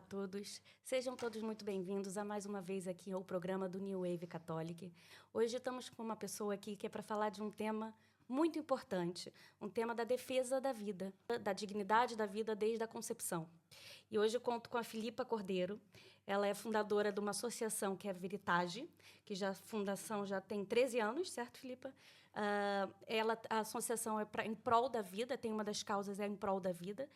todos. Sejam todos muito bem-vindos a mais uma vez aqui ao programa do New Wave Catholic. Hoje estamos com uma pessoa aqui que é para falar de um tema muito importante, um tema da defesa da vida, da dignidade da vida desde a concepção. E hoje eu conto com a Filipa Cordeiro. Ela é fundadora de uma associação que é a Veritage, que a fundação já tem 13 anos, certo, Filipa? A associação é em prol da vida, tem uma das causas é em prol da vida.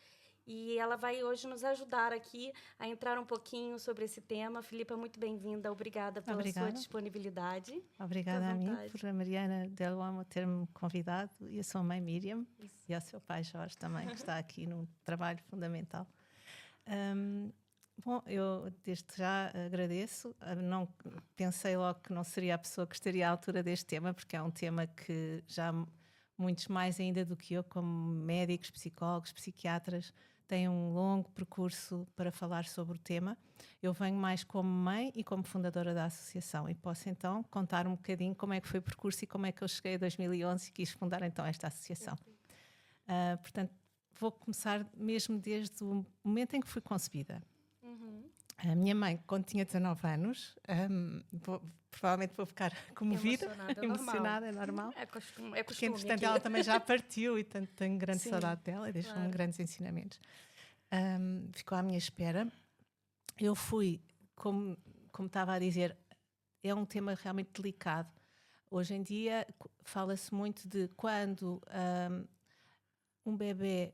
E ela vai hoje nos ajudar aqui a entrar um pouquinho sobre esse tema. Filipa, muito bem-vinda. Obrigada pela sua disponibilidade. Obrigada a mim, por a Mariana Del Amo ter-me convidado, e a sua mãe Miriam, e ao seu pai Jorge também, que está aqui num trabalho fundamental. Bom, eu desde já agradeço. Não pensei logo que não seria a pessoa que estaria à altura deste tema, porque é um tema que já muitos mais ainda do que eu, como médicos, psicólogos, psiquiatras, têm um longo percurso para falar sobre o tema. Eu venho mais como mãe e como fundadora da associação, e posso então contar um bocadinho como é que foi o percurso e como é que eu cheguei em 2011 e quis fundar então esta associação. Portanto, vou começar mesmo desde o momento em que fui concebida. A minha mãe, quando tinha 19 anos, provavelmente vou ficar comovida, emocionada, é normal. É costume porque, entretanto, ela também já partiu e tenho grande Sim, saudade dela e deixou-me claro. grandes ensinamentos. Ficou à minha espera. Eu fui, como estava a dizer, é um tema realmente delicado. Hoje em dia fala-se muito de quando um bebê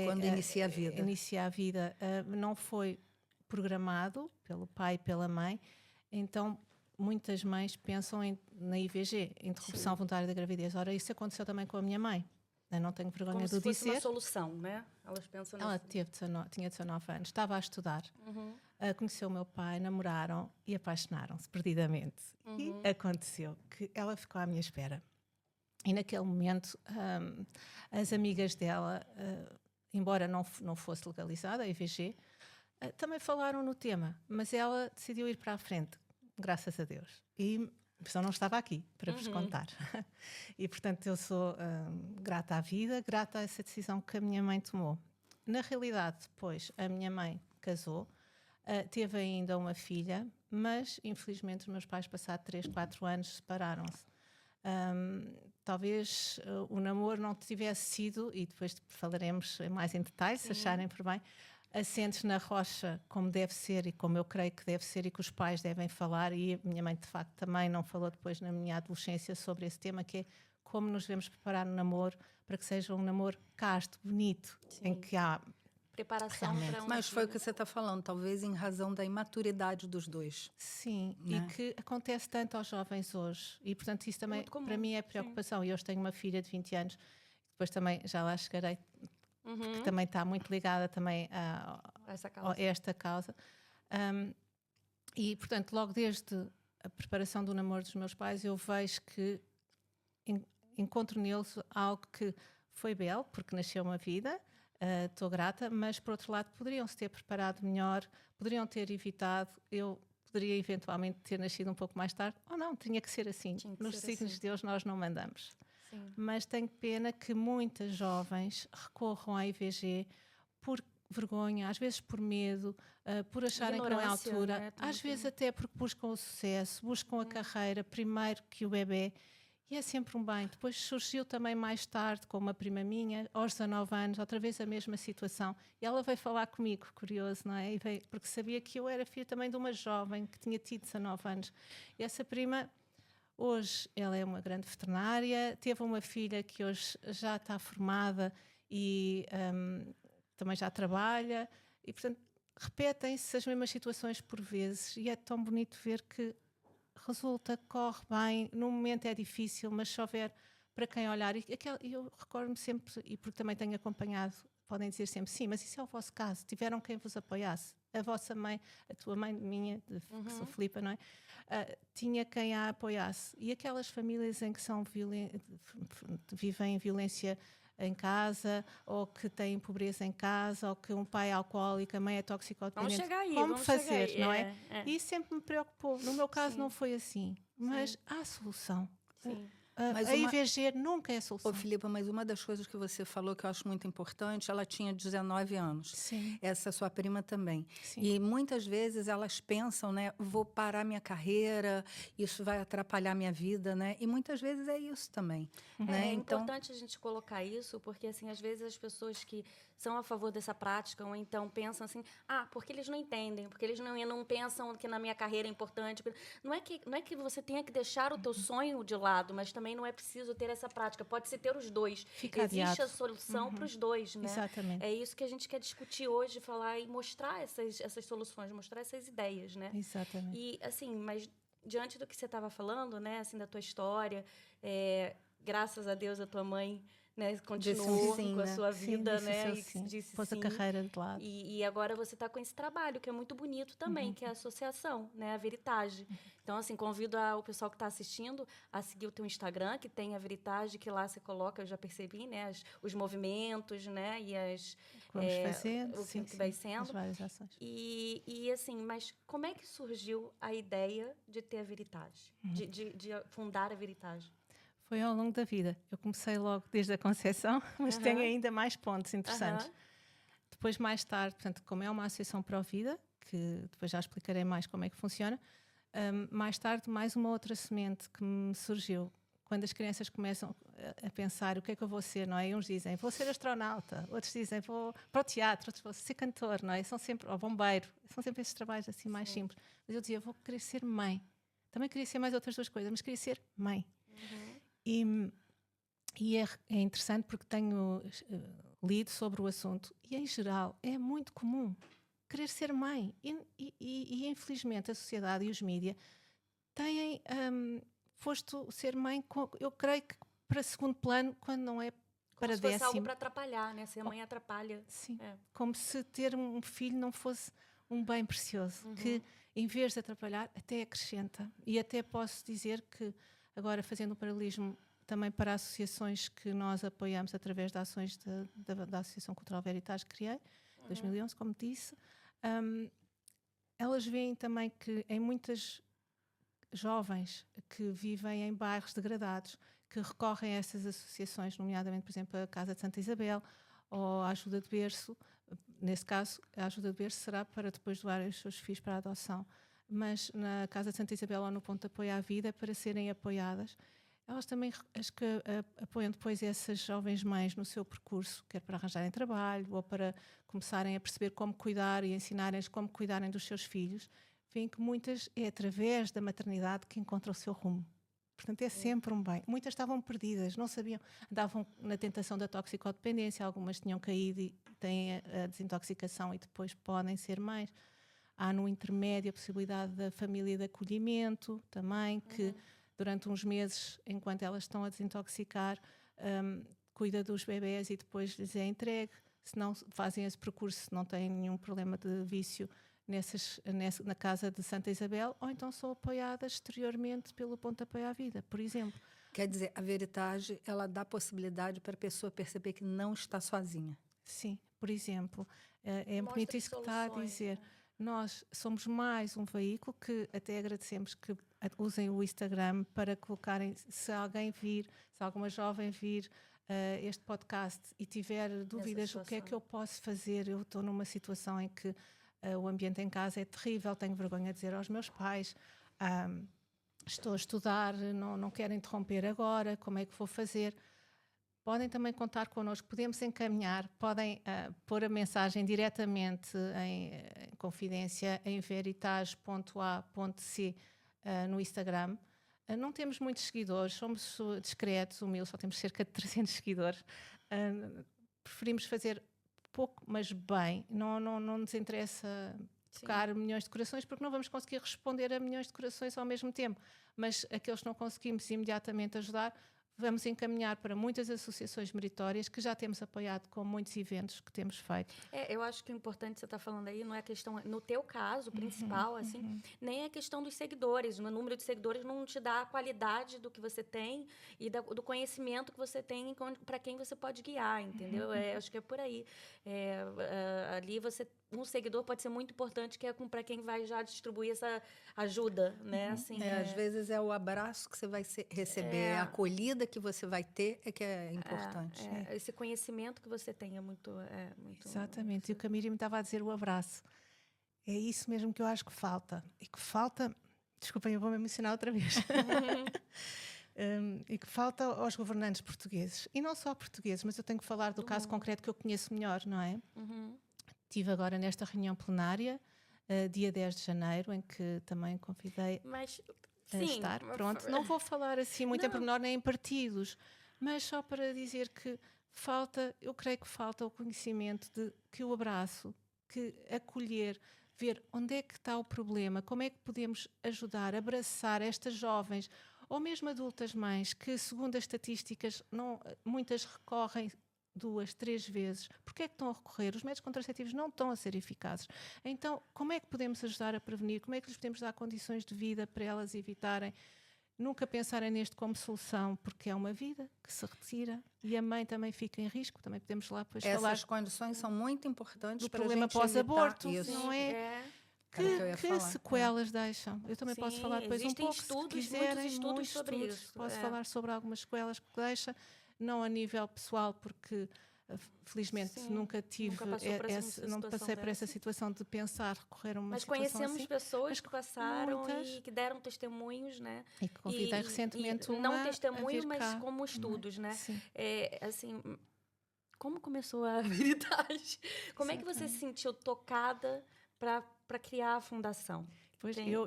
quando inicia a vida, não foi programado pelo pai e pela mãe, então muitas mães pensam na IVG, interrupção voluntária da gravidez. Ora, isso aconteceu também com a minha mãe. Eu não tenho vergonha de dizer. Como se fosse uma solução, né? Elas pensam Ela tinha 19 anos, estava a estudar, conheceu o meu pai, namoraram e apaixonaram-se perdidamente. E aconteceu que ela ficou à minha espera. E naquele momento, as amigas dela, embora não fosse legalizada a IVG, também falaram no tema, mas ela decidiu ir para a frente, graças a Deus. E só não estava aqui para vos contar. E, portanto, eu sou grata à vida, grata a essa decisão que a minha mãe tomou. Na realidade, depois, a minha mãe casou, teve ainda uma filha, mas, infelizmente, os meus pais, passados 3, 4 anos, separaram-se. Talvez o namoro não tivesse sido, e depois falaremos mais em detalhe, se acharem por bem, assentes na rocha como deve ser e como eu creio que deve ser e que os pais devem falar, e a minha mãe de facto também não falou depois na minha adolescência sobre esse tema, que é como nos devemos preparar no namoro para que seja um namoro casto, bonito, em que há preparação para Mas foi o que você está falando, talvez em razão da imaturidade dos dois. Sim, né? E que acontece tanto aos jovens hoje, e portanto isso também para mim é preocupação. E hoje tenho uma filha de 20 anos, depois também já lá chegarei, porque também está muito ligada também a esta causa. E, portanto, logo desde a preparação do namoro dos meus pais, eu vejo que encontro neles algo que foi belo, porque nasceu uma vida, estou grata, mas, por outro lado, poderiam-se ter preparado melhor, poderiam ter evitado, eu poderia eventualmente ter nascido um pouco mais tarde, ou não, tinha que ser assim. Nos signos de Deus nós não mandamos. Sim. Mas tenho pena que muitas jovens recorram à IVG por vergonha, às vezes por medo, por acharem que não é a altura, né? às vezes até porque buscam o sucesso, buscam a carreira primeiro que o bebê, e é sempre um bem. Depois surgiu também mais tarde, com uma prima minha, aos 19 anos, outra vez a mesma situação, e ela veio falar comigo, curioso, não é? Porque sabia que eu era filha também de uma jovem que tinha tido 19 anos, e essa prima... Hoje ela é uma grande veterinária, teve uma filha que hoje já está formada e também já trabalha, e portanto repetem-se as mesmas situações por vezes, e é tão bonito ver que resulta, corre bem, no momento é difícil, mas se houver para quem olhar, e eu recordo-me sempre, e porque também tenho acompanhado, podem dizer sempre, sim, mas isso é o vosso caso, tiveram quem vos apoiasse, a vossa mãe, a tua mãe, minha, que sou Filipa, não é? Tinha quem a apoiasse. E aquelas famílias em que vivem violência em casa, ou que têm pobreza em casa, ou que um pai é alcoólico, a mãe é toxicodependente. Vamos chegar aí, como vamos fazer, chegar aí. não é? E isso sempre me preocupou. No meu caso não foi assim, mas há solução. Sim. Mas a IVG nunca é a solução. Ô, Filipa, mas uma das coisas que você falou que eu acho muito importante, ela tinha 19 anos. Sim, Essa sua prima também. sim. E muitas vezes elas pensam, né, vou parar minha carreira, isso vai atrapalhar minha vida, né? E muitas vezes é isso também, né? É Então, importante a gente colocar isso, porque assim, às vezes as pessoas que são a favor dessa prática, ou então pensam assim, porque eles não entendem, porque eles não pensam que na minha carreira é importante. Não é que você tenha que deixar o teu sonho de lado, mas também não é preciso ter essa prática. Pode-se ter os dois. Fica Existe adiado. a solução para os dois, né? Exatamente. É isso que a gente quer discutir hoje, falar e mostrar essas soluções, mostrar essas ideias, né? Exatamente. E, assim, mas diante do que você estava falando, né, assim, da tua história, graças a Deus a tua mãe, né, continuou sim, com a né? sua Sim, vida, disse né, seu e sim. disse Pôs a sim. carreira de lado. E agora você está com esse trabalho, que é muito bonito também, que é a associação, né, a Veritage. Então, assim, convido o pessoal que está assistindo a seguir o teu Instagram, que tem a Veritage, que lá você coloca, eu já percebi, né, os movimentos, né, e Vamos fazendo, o sim, que vai sim, sendo. as várias ações. E assim, mas como é que surgiu a ideia de ter a Veritage? De fundar a Veritage? Foi ao longo da vida. Eu comecei logo desde a concepção, mas tenho ainda mais pontos interessantes. Depois, mais tarde, portanto, como é uma associação pró-vida, que depois já explicarei mais como é que funciona, mais tarde, mais uma outra semente que me surgiu. Quando as crianças começam a pensar o que é que eu vou ser, não é? E uns dizem, vou ser astronauta, outros dizem, vou para o teatro, outros vou ser cantor, não é? São sempre, ou bombeiro, são sempre esses trabalhos assim mais simples. Mas eu dizia, vou querer ser mãe. Também queria ser mais outras duas coisas, mas queria ser mãe. E é interessante porque tenho lido sobre o assunto e, em geral, é muito comum querer ser mãe. E infelizmente, a sociedade e os mídias têm posto ser mãe, eu creio que para segundo plano, quando não é para Como se fosse décimo. algo para atrapalhar, né? Ser mãe atrapalha. Sim, É. como se ter um filho não fosse um bem precioso, que em vez de atrapalhar, até acrescenta. E até posso dizer que, agora fazendo um paralelismo também para associações que nós apoiamos através de ações da Associação Cultural Veritas que criei, 2011, como disse, elas veem também que em muitas jovens que vivem em bairros degradados, que recorrem a essas associações, nomeadamente, por exemplo, a Casa de Santa Isabel ou a Ajuda de Berço. Nesse caso, a Ajuda de Berço será para depois doarem os seus filhos para a adoção. Mas na Casa de Santa Isabel ou no Ponto de Apoio à Vida, para serem apoiadas, elas também as que apoiam depois essas jovens mães no seu percurso, quer para arranjarem trabalho ou para começarem a perceber como cuidar e ensinarem-as como cuidarem dos seus filhos, veem que muitas é através da maternidade que encontram o seu rumo. Portanto, é sempre um bem. Muitas estavam perdidas, não sabiam, andavam na tentação da toxicodependência, algumas tinham caído e têm a desintoxicação e depois podem ser mães. Há no intermédio a possibilidade da família de acolhimento também, que durante uns meses, enquanto elas estão a desintoxicar, cuida dos bebés e depois lhes é entregue. Se não fazem esse percurso, se não têm nenhum problema de vício na Casa de Santa Isabel, ou então são apoiadas exteriormente pelo Ponto de Apoio à Vida, por exemplo. quer dizer, a Veritage, ela dá possibilidade para a pessoa perceber que não está sozinha. Sim, por exemplo, é Mostra bonito isso que está a soluções, dizer. né? Nós somos mais um veículo que até agradecemos que usem o Instagram para colocarem, se alguém vir, se alguma jovem vir este podcast e tiver dúvidas, o que é que eu posso fazer? Eu estou numa situação em que o ambiente em casa é terrível, tenho vergonha de dizer aos meus pais, estou a estudar, não quero interromper agora, como é que vou fazer? Podem também contar connosco, podemos encaminhar, podem pôr a mensagem diretamente em confidência em veritage.a.c no Instagram. Não temos muitos seguidores, somos discretos, humildes, só temos cerca de 300 seguidores. Preferimos fazer pouco, mas bem. Não nos interessa tocar milhões de corações, porque não vamos conseguir responder a milhões de corações ao mesmo tempo. Mas aqueles que não conseguimos imediatamente ajudar, vamos encaminhar para muitas associações meritórias que já temos apoiado com muitos eventos que temos feito. Eu acho que o importante que você está falando aí não é a questão, no teu caso principal, nem é a questão dos seguidores. O número de seguidores não te dá a qualidade do que você tem e do conhecimento que você tem para quem você pode guiar, entendeu? Acho que é por aí. Ali você um seguidor pode ser muito importante, que é para quem vai já distribuir essa ajuda, né? Assim, Às vezes é o abraço que você vai receber, a acolhida que você vai ter é que é importante. esse conhecimento que você tem é muito... Exatamente, e o que a Miriam me estava a dizer, o abraço. É isso mesmo que eu acho que falta. E que falta... Desculpem, eu vou me emocionar outra vez. E que falta aos governantes portugueses. E não só portugueses, mas eu tenho que falar do caso concreto que eu conheço melhor, não é? Estive agora nesta reunião plenária, dia 10 de janeiro, em que também convidei a estar. Pronto, não vou falar assim muito em pormenor nem em partidos, mas só para dizer que falta, eu creio que falta o conhecimento de que o abraço, que acolher, ver onde é que está o problema, como é que podemos ajudar, abraçar estas jovens, ou mesmo adultas mães, que segundo as estatísticas, muitas recorrem 2, 3 vezes. Porquê é que estão a recorrer? Os métodos contraceptivos não estão a ser eficazes. Então, como é que podemos ajudar a prevenir? Como é que lhes podemos dar condições de vida para elas evitarem? Nunca pensarem neste como solução, porque é uma vida que se retira e a mãe também fica em risco. Também podemos lá depois falar. Essas condições são muito importantes do para problema pós-aborto, não é? Que sequelas deixam? Eu também posso falar depois um pouco, se quiserem, muitos estudos sobre isso. Posso falar sobre algumas sequelas que deixa, não a nível pessoal, porque felizmente nunca passei por essa situação de pensar recorrer a uma situação assim. Mas conhecemos pessoas que passaram e que deram testemunhos, né? E que convidei recentemente não testemunho, mas como estudos, né? Assim, como começou a habilidade? Como é que você se sentiu tocada para criar a fundação? Pois, eu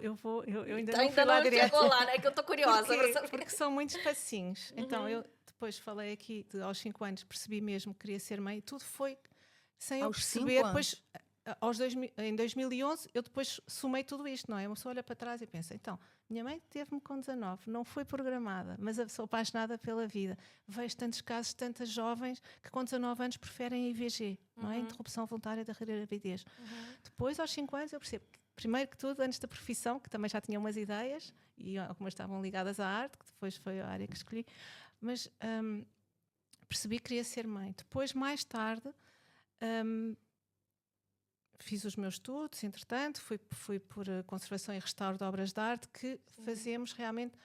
ainda não fui lá direto. Chegou lá, né? Que eu tô curiosa. Porque são muitos passinhos. Então, eu depois falei aqui, aos 5 anos, percebi mesmo que queria ser mãe. Tudo foi sem eu perceber. Depois, em 2011, eu depois somei tudo isto, não é? Uma pessoa olha para trás e pensa, então, minha mãe teve-me com 19, não foi programada, mas eu sou apaixonada pela vida. Vejo tantos casos, tantas jovens que com 19 anos preferem a IVG, não é? Interrupção voluntária da gravidez. Depois, aos 5 anos, eu percebo que, primeiro que tudo, antes da profissão, que também já tinha umas ideias, e algumas estavam ligadas à arte, que depois foi a área que escolhi, mas percebi que queria ser mãe. Depois, mais tarde, fiz os meus estudos, entretanto, fui por conservação e restauro de obras de arte, que fazemos realmente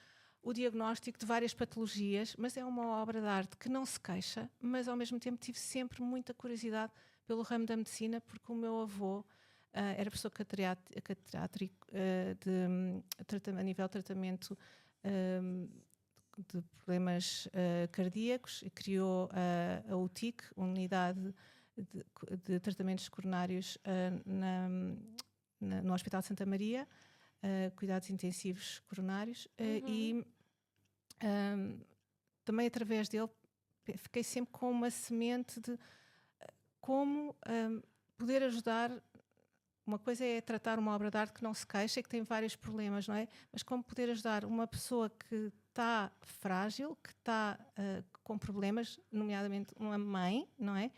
o diagnóstico de várias patologias, mas é uma obra de arte que não se queixa, mas ao mesmo tempo tive sempre muita curiosidade pelo ramo da medicina, porque o meu avô era professor catedrático a nível de tratamento de problemas cardíacos e criou a UTIC, Unidade de Tratamentos Coronários no Hospital de Santa Maria, cuidados intensivos coronários, e também através dele fiquei sempre com uma semente de como poder ajudar. Uma coisa é tratar uma obra de arte que não se queixa e que tem vários problemas, não é? Mas como poder ajudar uma pessoa que está frágil, que está com problemas, nomeadamente uma mãe, não é?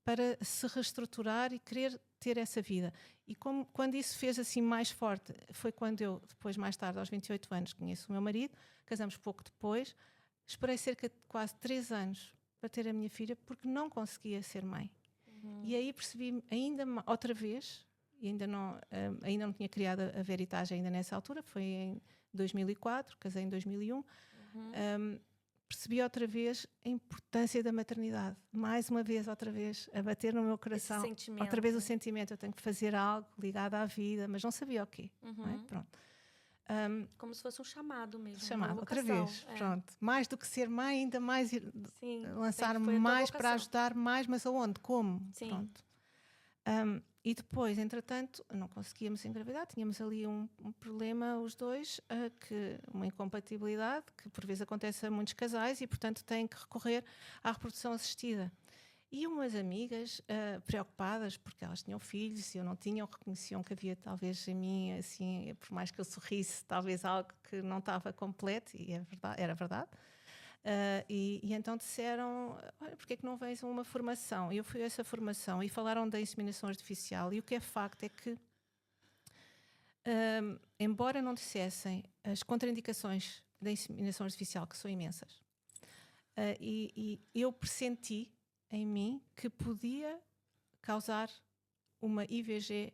Para se reestruturar e querer ter essa vida. E quando isso fez assim mais forte, foi quando eu, depois mais tarde, aos 28 anos, conheço o meu marido, casamos pouco depois, esperei cerca de quase 3 anos para ter a minha filha, porque não conseguia ser mãe. E aí percebi ainda outra vez, e ainda não tinha criado a Veritage ainda nessa altura, foi em 2004, casei em 2001, percebi outra vez a importância da maternidade. Mais uma vez, outra vez, a bater no meu coração. Outra vez o sentimento, eu tenho que fazer algo ligado à vida, mas não sabia o quê. Não é? Pronto. Como se fosse um chamado mesmo. Chamado, outra vez. Pronto. Mais do que ser mãe, ainda mais lançar-me mais para ajudar mais, mas aonde? Como? Sim. Pronto. E depois, entretanto, não conseguíamos engravidar, tínhamos ali um problema, os dois, uma incompatibilidade, que por vezes acontece a muitos casais e, portanto, têm que recorrer à reprodução assistida. E umas amigas preocupadas, porque elas tinham filhos e eu não tinha, reconheciam que havia talvez em mim, assim, por mais que eu sorrisse, talvez algo que não estava completo, e era verdade. E então disseram, olha, porque é que não vens a uma formação? E eu fui a essa formação e falaram da inseminação artificial, e o que é facto é que, embora não dissessem as contraindicações da inseminação artificial, que são imensas, e eu pressenti em mim que podia causar uma IVG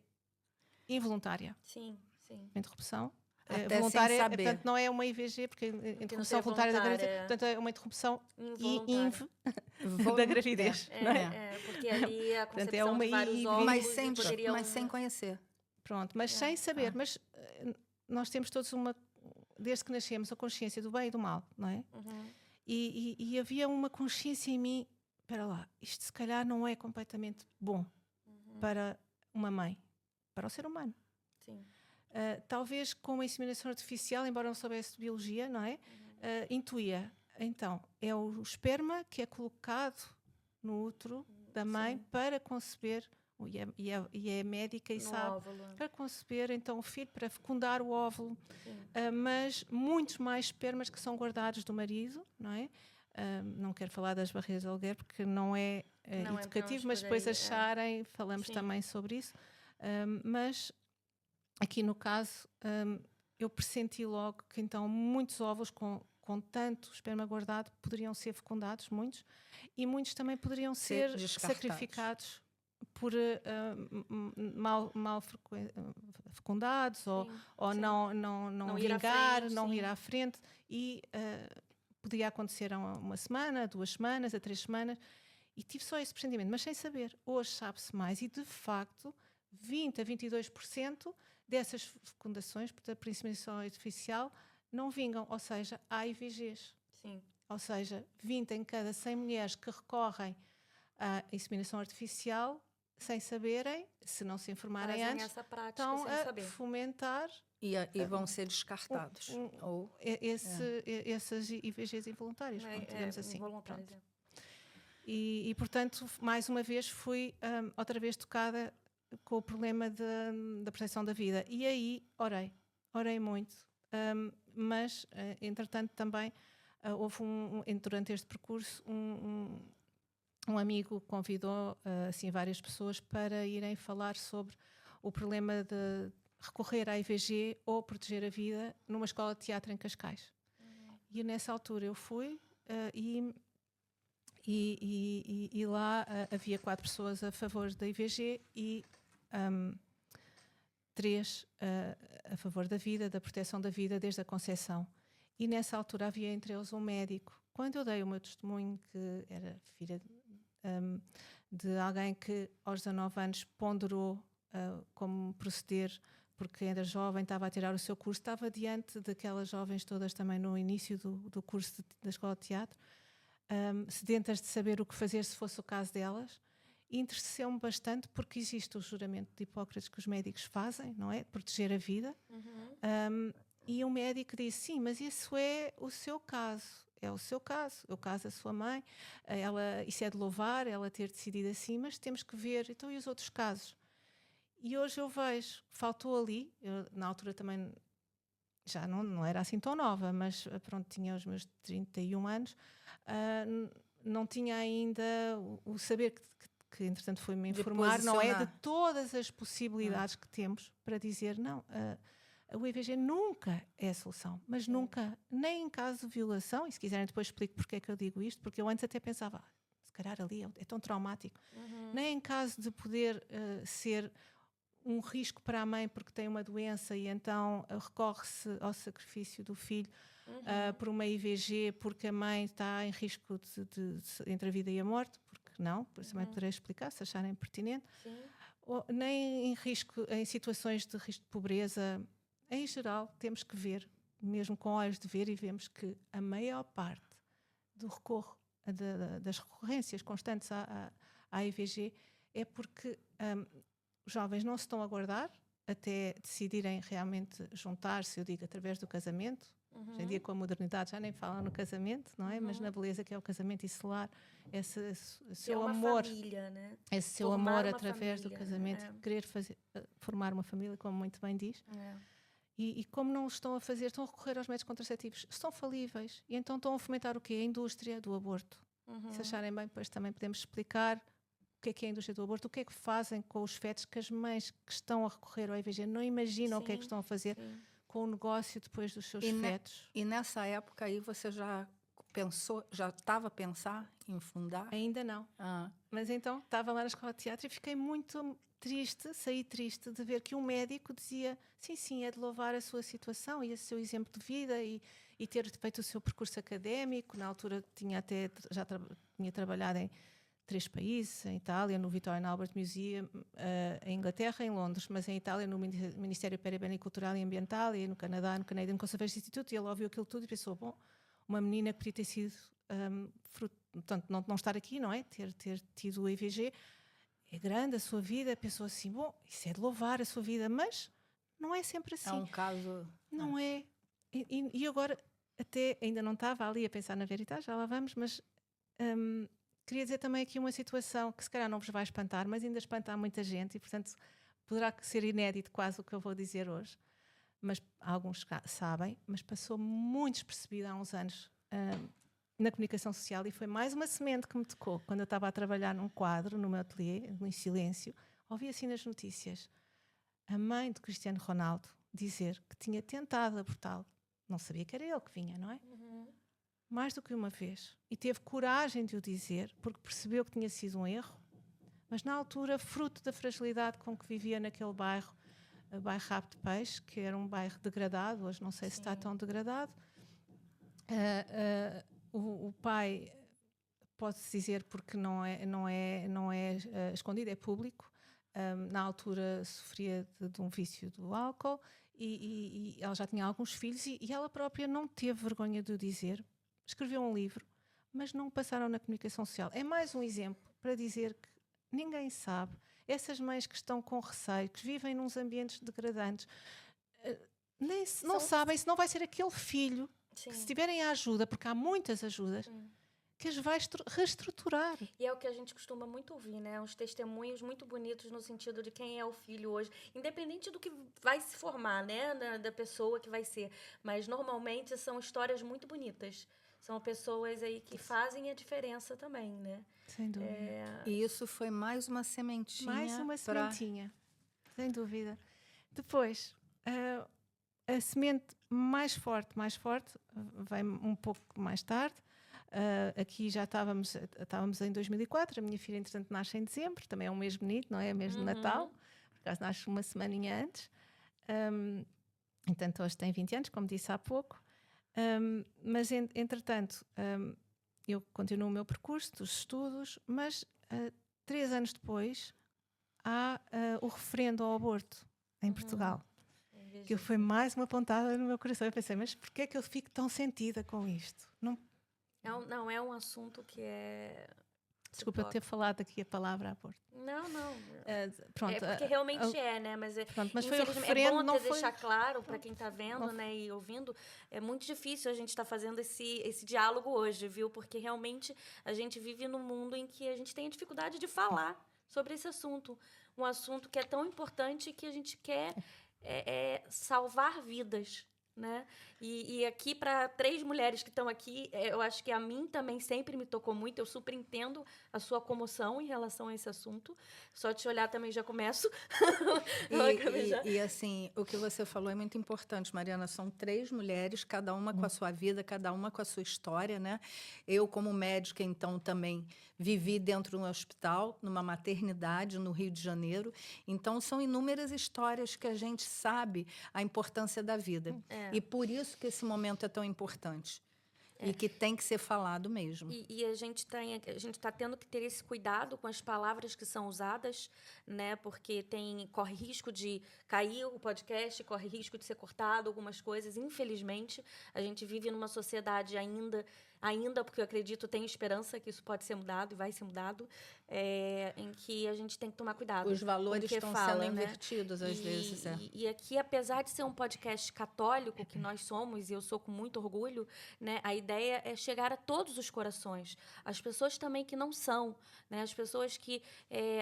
involuntária. Sim, sim. Uma interrupção Até voluntária, sem saber. Portanto, não é uma IVG, porque interrupção voluntária da gravidez, portanto, é uma interrupção da gravidez. Não é? Porque ali a Portanto, concepção uma de vários IVG. óvulos Mas sem conhecer. Pronto, mas sem saber. Mas nós temos todos desde que nascemos, a consciência do bem e do mal, não é? E havia uma consciência em mim, espera lá, isto se calhar não é completamente bom para uma mãe, para o ser humano. Sim. Talvez com a inseminação artificial, embora não soubesse de biologia, não é? Intuía. Então, é o esperma que é colocado no útero da mãe para conceber, e é médica e sabe, óvulo. para conceber então o filho, para fecundar o óvulo, mas muitos mais espermas que são guardados do marido, não é? Não quero falar das barreiras de aluguer porque não é educativo, mas depois acharem, falamos também sobre isso. Mas aqui no caso, eu pressenti logo que então muitos óvulos com tanto esperma guardado poderiam ser fecundados, muitos, e muitos também poderiam ser sacrificados por mal fecundados ou não vingar, não ir à frente, e podia acontecer a uma semana, a 2 semanas, a 3 semanas, e tive só esse pressentimento, mas sem saber. Hoje sabe-se mais e, de facto, 20 a 22% dessas fecundações, por inseminação artificial, não vingam, ou seja, há IVGs. Sim. Ou seja, 20 em cada 100 mulheres que recorrem à inseminação artificial, sem saberem, se não se informarem antes, essa prática, estão sem a saber. Fomentar E vão ser descartados. essas IVGs involuntárias, digamos assim. E, portanto, mais uma vez fui outra vez tocada com o problema da proteção da vida. E aí orei muito. Mas, entretanto, também houve durante este percurso um amigo convidou assim, várias pessoas para irem falar sobre o problema de recorrer à IVG ou proteger a vida numa escola de teatro em Cascais. E nessa altura eu fui e lá havia 4 pessoas a favor da IVG e 3 a favor da vida, da proteção da vida desde a concepção. E nessa altura havia entre eles um médico. Quando eu dei o meu testemunho, que era filha de alguém que aos 19 anos ponderou como proceder, porque era jovem, estava a tirar o seu curso, estava diante daquelas jovens todas também no início do curso da escola de teatro, sedentas de saber o que fazer se fosse o caso delas, e entristeceu-me bastante porque existe o juramento de Hipócrates que os médicos fazem, não é? Proteger a vida. E o médico disse, sim, mas isso é o seu caso. É o seu caso, o caso da sua mãe, isso é de louvar, ela ter decidido assim, mas temos que ver, então e os outros casos? E hoje eu vejo, faltou ali, eu, na altura também já não era assim tão nova, mas pronto, tinha os meus 31 anos, não tinha ainda o saber que entretanto foi-me informar, não é? De todas as possibilidades que temos para dizer, não, o IVG nunca é a solução, mas nunca, nem em caso de violação, e se quiserem depois explico porque é que eu digo isto, porque eu antes até pensava, se calhar ali é tão traumático, nem em caso de poder ser um risco para a mãe porque tem uma doença e então recorre-se ao sacrifício do filho por uma IVG porque a mãe está em risco entre a vida e a morte, porque não, por isso também poderei explicar se acharem pertinente. Nem em situações de risco de pobreza. Em geral, temos que ver, mesmo com olhos de ver, e vemos que a maior parte do das recorrências constantes à IVG é porque os jovens não se estão a guardar até decidirem realmente juntar-se, eu digo, através do casamento. Hoje em dia, com a modernidade, já nem falam no casamento, não é? Mas na beleza que é o casamento e selar esse seu amor. Família, né? Esse seu amor através do casamento, querer formar uma família, como muito bem diz. E como não estão a fazer, estão a recorrer aos métodos contraceptivos, estão falíveis. E então estão a fomentar o quê? A indústria do aborto. Se acharem bem, depois também podemos explicar o que é a indústria do aborto, o que é que fazem com os fetos, que as mães que estão a recorrer ao IVG não imaginam o que é que estão a fazer com o negócio depois dos seus fetos. E nessa época aí você já pensou, já estava a pensar em fundar? Ainda não. Ah, Mas então estava lá na escola de teatro e fiquei muito triste, saí triste de ver que um médico dizia sim, é de louvar a sua situação e o seu exemplo de vida e ter feito o seu percurso académico. Na altura tinha tinha trabalhado em 3 países, em Itália, no Victorian Albert Museum, em Inglaterra, em Londres, mas em Itália no Ministério Peribenicultural e Ambiental e no Canadá, no Canadian Conservation Institute, e ele ouviu aquilo tudo e pensou, bom, uma menina que podia ter sido fruto, portanto, não estar aqui, não é? Ter tido o EVG, é grande a sua vida, pensou assim, bom, isso é de louvar a sua vida, mas não é sempre assim. é um caso... Não é. E agora, até ainda não estava ali a pensar na Veritas, já lá vamos, mas queria dizer também aqui uma situação que se calhar não vos vai espantar, mas ainda espanta muita gente e, portanto, poderá ser inédito quase o que eu vou dizer hoje, mas alguns sabem, mas passou muito despercebida há uns anos na comunicação social e foi mais uma semente que me tocou quando eu estava a trabalhar num quadro, no meu ateliê, em silêncio, ouvi assim nas notícias a mãe de Cristiano Ronaldo dizer que tinha tentado abortá-lo. Não sabia que era ele que vinha, não é? Mais do que uma vez. E teve coragem de o dizer, porque percebeu que tinha sido um erro, mas na altura, fruto da fragilidade com que vivia naquele bairro, o bairro Rabo de Peixe, que era um bairro degradado, hoje não sei se está tão degradado, o pai, pode-se dizer porque não é escondido, é público, na altura sofria de um vício do álcool e ela já tinha alguns filhos e ela própria não teve vergonha de o dizer. Escreveu um livro, mas não passaram na comunicação social. É mais um exemplo para dizer que ninguém sabe. Essas mães que estão com receio, que vivem nos ambientes degradantes, não sabem se não vai ser aquele filho que, se tiverem a ajuda, porque há muitas ajudas, que as vai reestruturar. E é o que a gente costuma muito ouvir, né? Uns testemunhos muito bonitos no sentido de quem é o filho hoje, independente do que vai se formar, né? Da pessoa que vai ser. Mas, normalmente, são histórias muito bonitas. São pessoas aí que fazem a diferença também, né? Sem dúvida. E isso foi mais uma sementinha. Mais uma sementinha, sem dúvida. Depois, a semente mais forte, vem um pouco mais tarde. Aqui já estávamos em 2004, a minha filha, entretanto, nasce em dezembro, também é um mês bonito, não é? É mês de Natal, por acaso nasce uma semaninha antes. Entanto, hoje tem 20 anos, como disse há pouco. Mas, entretanto, eu continuo o meu percurso dos estudos, mas 3 anos depois há o referendo ao aborto em Portugal. Que foi mais uma pontada no meu coração. Eu pensei, mas porquê é que eu fico tão sentida com isto? Não, é um assunto que é... Desculpa eu ter falado aqui a palavra aborto. Não. Pronto, é porque realmente né? Mas, mas foi o referendo, não foi... deixar claro para quem está vendo, né, e ouvindo. É muito difícil a gente estar fazendo esse diálogo hoje, viu? Porque realmente a gente vive num mundo em que a gente tem dificuldade de falar sobre esse assunto. Um assunto que é tão importante que a gente quer salvar vidas, né? E aqui, para 3 mulheres que estão aqui, eu acho que a mim também sempre me tocou muito. Eu super entendo a sua comoção em relação a esse assunto. Só de te olhar também já começo. E assim, o que você falou é muito importante, Mariana. São 3 mulheres, cada uma com a sua vida, cada uma com a sua história, né? Eu, como médica, então, também vivi dentro de um hospital, numa maternidade, no Rio de Janeiro. Então, são inúmeras histórias que a gente sabe a importância da vida. E por isso que esse momento é tão importante. E que tem que ser falado mesmo. E a gente está tendo que ter esse cuidado com as palavras que são usadas, né? Porque corre risco de cair o podcast, corre risco de ser cortado algumas coisas. Infelizmente, a gente vive numa sociedade ainda, porque eu acredito, tenho esperança que isso pode ser mudado e vai ser mudado, em que a gente tem que tomar cuidado. Os valores estão sendo invertidos, às vezes. E aqui, apesar de ser um podcast católico, que nós somos, e eu sou com muito orgulho, né, a ideia é chegar a todos os corações. As pessoas também que não são, né, as pessoas que...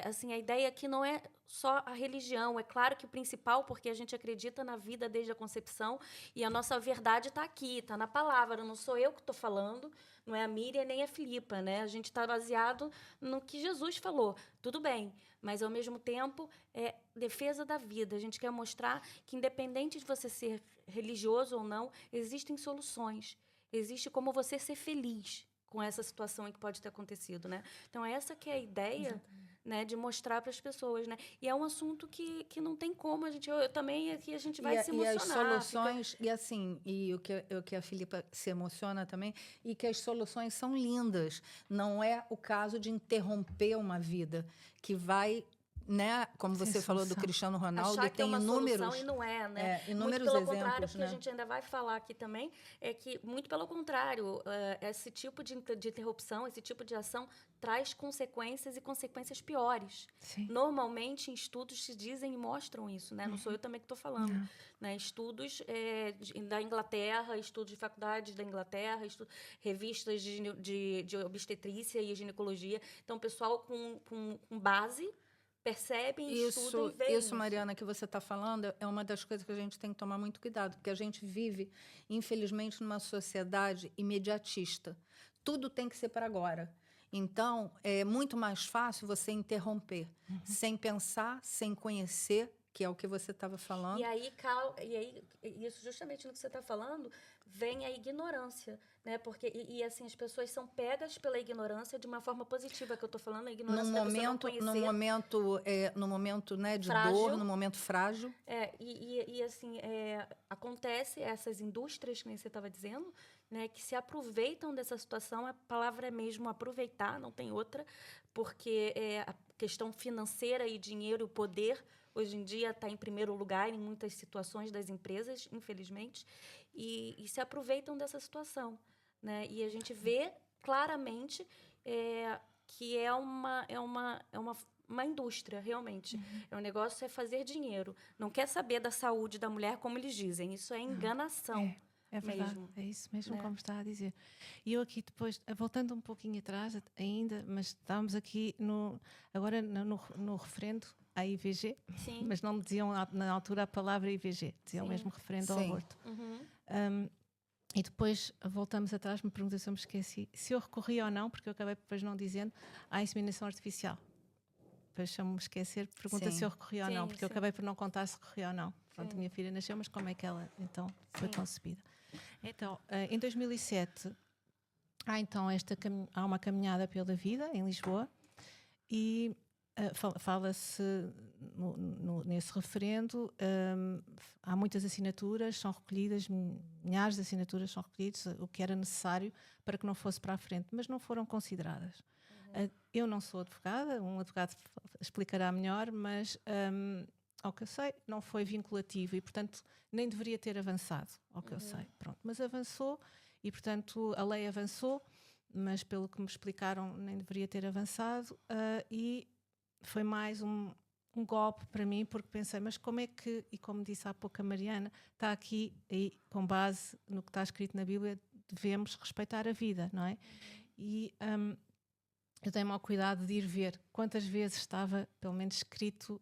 assim, a ideia aqui não é só a religião. É claro que o principal, porque a gente acredita na vida desde a concepção, e a nossa verdade está aqui, está na palavra. Não sou eu que estou falando, não é a Miriam nem a Filipa, né? A gente está baseado no que Jesus falou. Tudo bem, mas, ao mesmo tempo, é defesa da vida. A gente quer mostrar que, independente de você ser religioso ou não, existem soluções. existe como você ser feliz com essa situação que pode ter acontecido, né? Então, essa que é a ideia, né, de mostrar para as pessoas, né? E é um assunto que não tem como a gente... Eu também aqui a gente vai se emocionar. E as soluções... E assim, o que a Filipa se emociona também, e que as soluções são lindas. Não é o caso de interromper uma vida que vai... Né? Como você falou do Cristiano Ronaldo, achar que tem é uma inúmeros... solução e não é, né? Inúmeros muito pelo exemplos, contrário, porque né? a gente ainda vai falar aqui também, é que, muito pelo contrário, esse tipo de interrupção, esse tipo de ação traz consequências e consequências piores. Sim. Normalmente, em estudos se dizem e mostram isso, né? Não sou eu também que estou falando. Né? Estudos da Inglaterra, estudos de faculdades da Inglaterra, revistas de obstetrícia e ginecologia. Então, pessoal com base... percebem, estudam e veem isso, Mariana, que você está falando, é uma das coisas que a gente tem que tomar muito cuidado, porque a gente vive, infelizmente, numa sociedade imediatista. Tudo tem que ser para agora. Então, é muito mais fácil você interromper, sem pensar, sem conhecer, que é o que você estava falando. E aí, isso justamente no que você está falando, vem a ignorância, né? Porque, assim, as pessoas são pegas pela ignorância de uma forma positiva, que eu estou falando, a ignorância da pessoa não conhecer. No momento, né, de frágil. dor, no momento frágil. Assim, acontece essas indústrias, que nem você estava dizendo, né, que se aproveitam dessa situação. A palavra é mesmo aproveitar, não tem outra, porque a questão financeira e dinheiro, o poder, hoje em dia está em primeiro lugar em muitas situações das empresas, infelizmente, e se aproveitam dessa situação, né? E a gente vê claramente que é uma indústria, realmente. O negócio é fazer dinheiro. Não quer saber da saúde da mulher, como eles dizem. Isso é enganação. É verdade, mesmo. é isso mesmo, Né? como está a dizer. E eu aqui depois, voltando um pouquinho atrás ainda, mas estávamos aqui agora no referendo à IVG, Sim. mas não diziam na altura a palavra IVG, diziam mesmo referendo ao aborto. E depois voltamos atrás, me perguntam se eu me esqueci, se eu recorri ou não, porque eu acabei depois não dizendo, à inseminação artificial. Depois, se eu me esquecer, pergunta se eu recorri ou não, porque eu acabei por não contar se recorri ou não. Pronto, a minha filha nasceu, mas como é que ela então foi concebida? Então, em 2007, há uma caminhada pela vida em Lisboa e fala-se nesse referendo, há muitas assinaturas, são recolhidas, milhares de assinaturas são recolhidas, o que era necessário para que não fosse para a frente, mas não foram consideradas. Eu não sou advogada, um advogado explicará melhor, mas ao que eu sei, não foi vinculativo e, portanto, nem deveria ter avançado, ao que eu sei. Pronto, mas avançou e, portanto, a lei avançou, mas pelo que me explicaram, nem deveria ter avançado e foi mais um golpe para mim, porque pensei, mas como é que, e como disse há pouco a Mariana, está aqui, e com base no que está escrito na Bíblia, devemos respeitar a vida, não é? E eu tenho mau cuidado de ir ver quantas vezes estava, pelo menos, escrito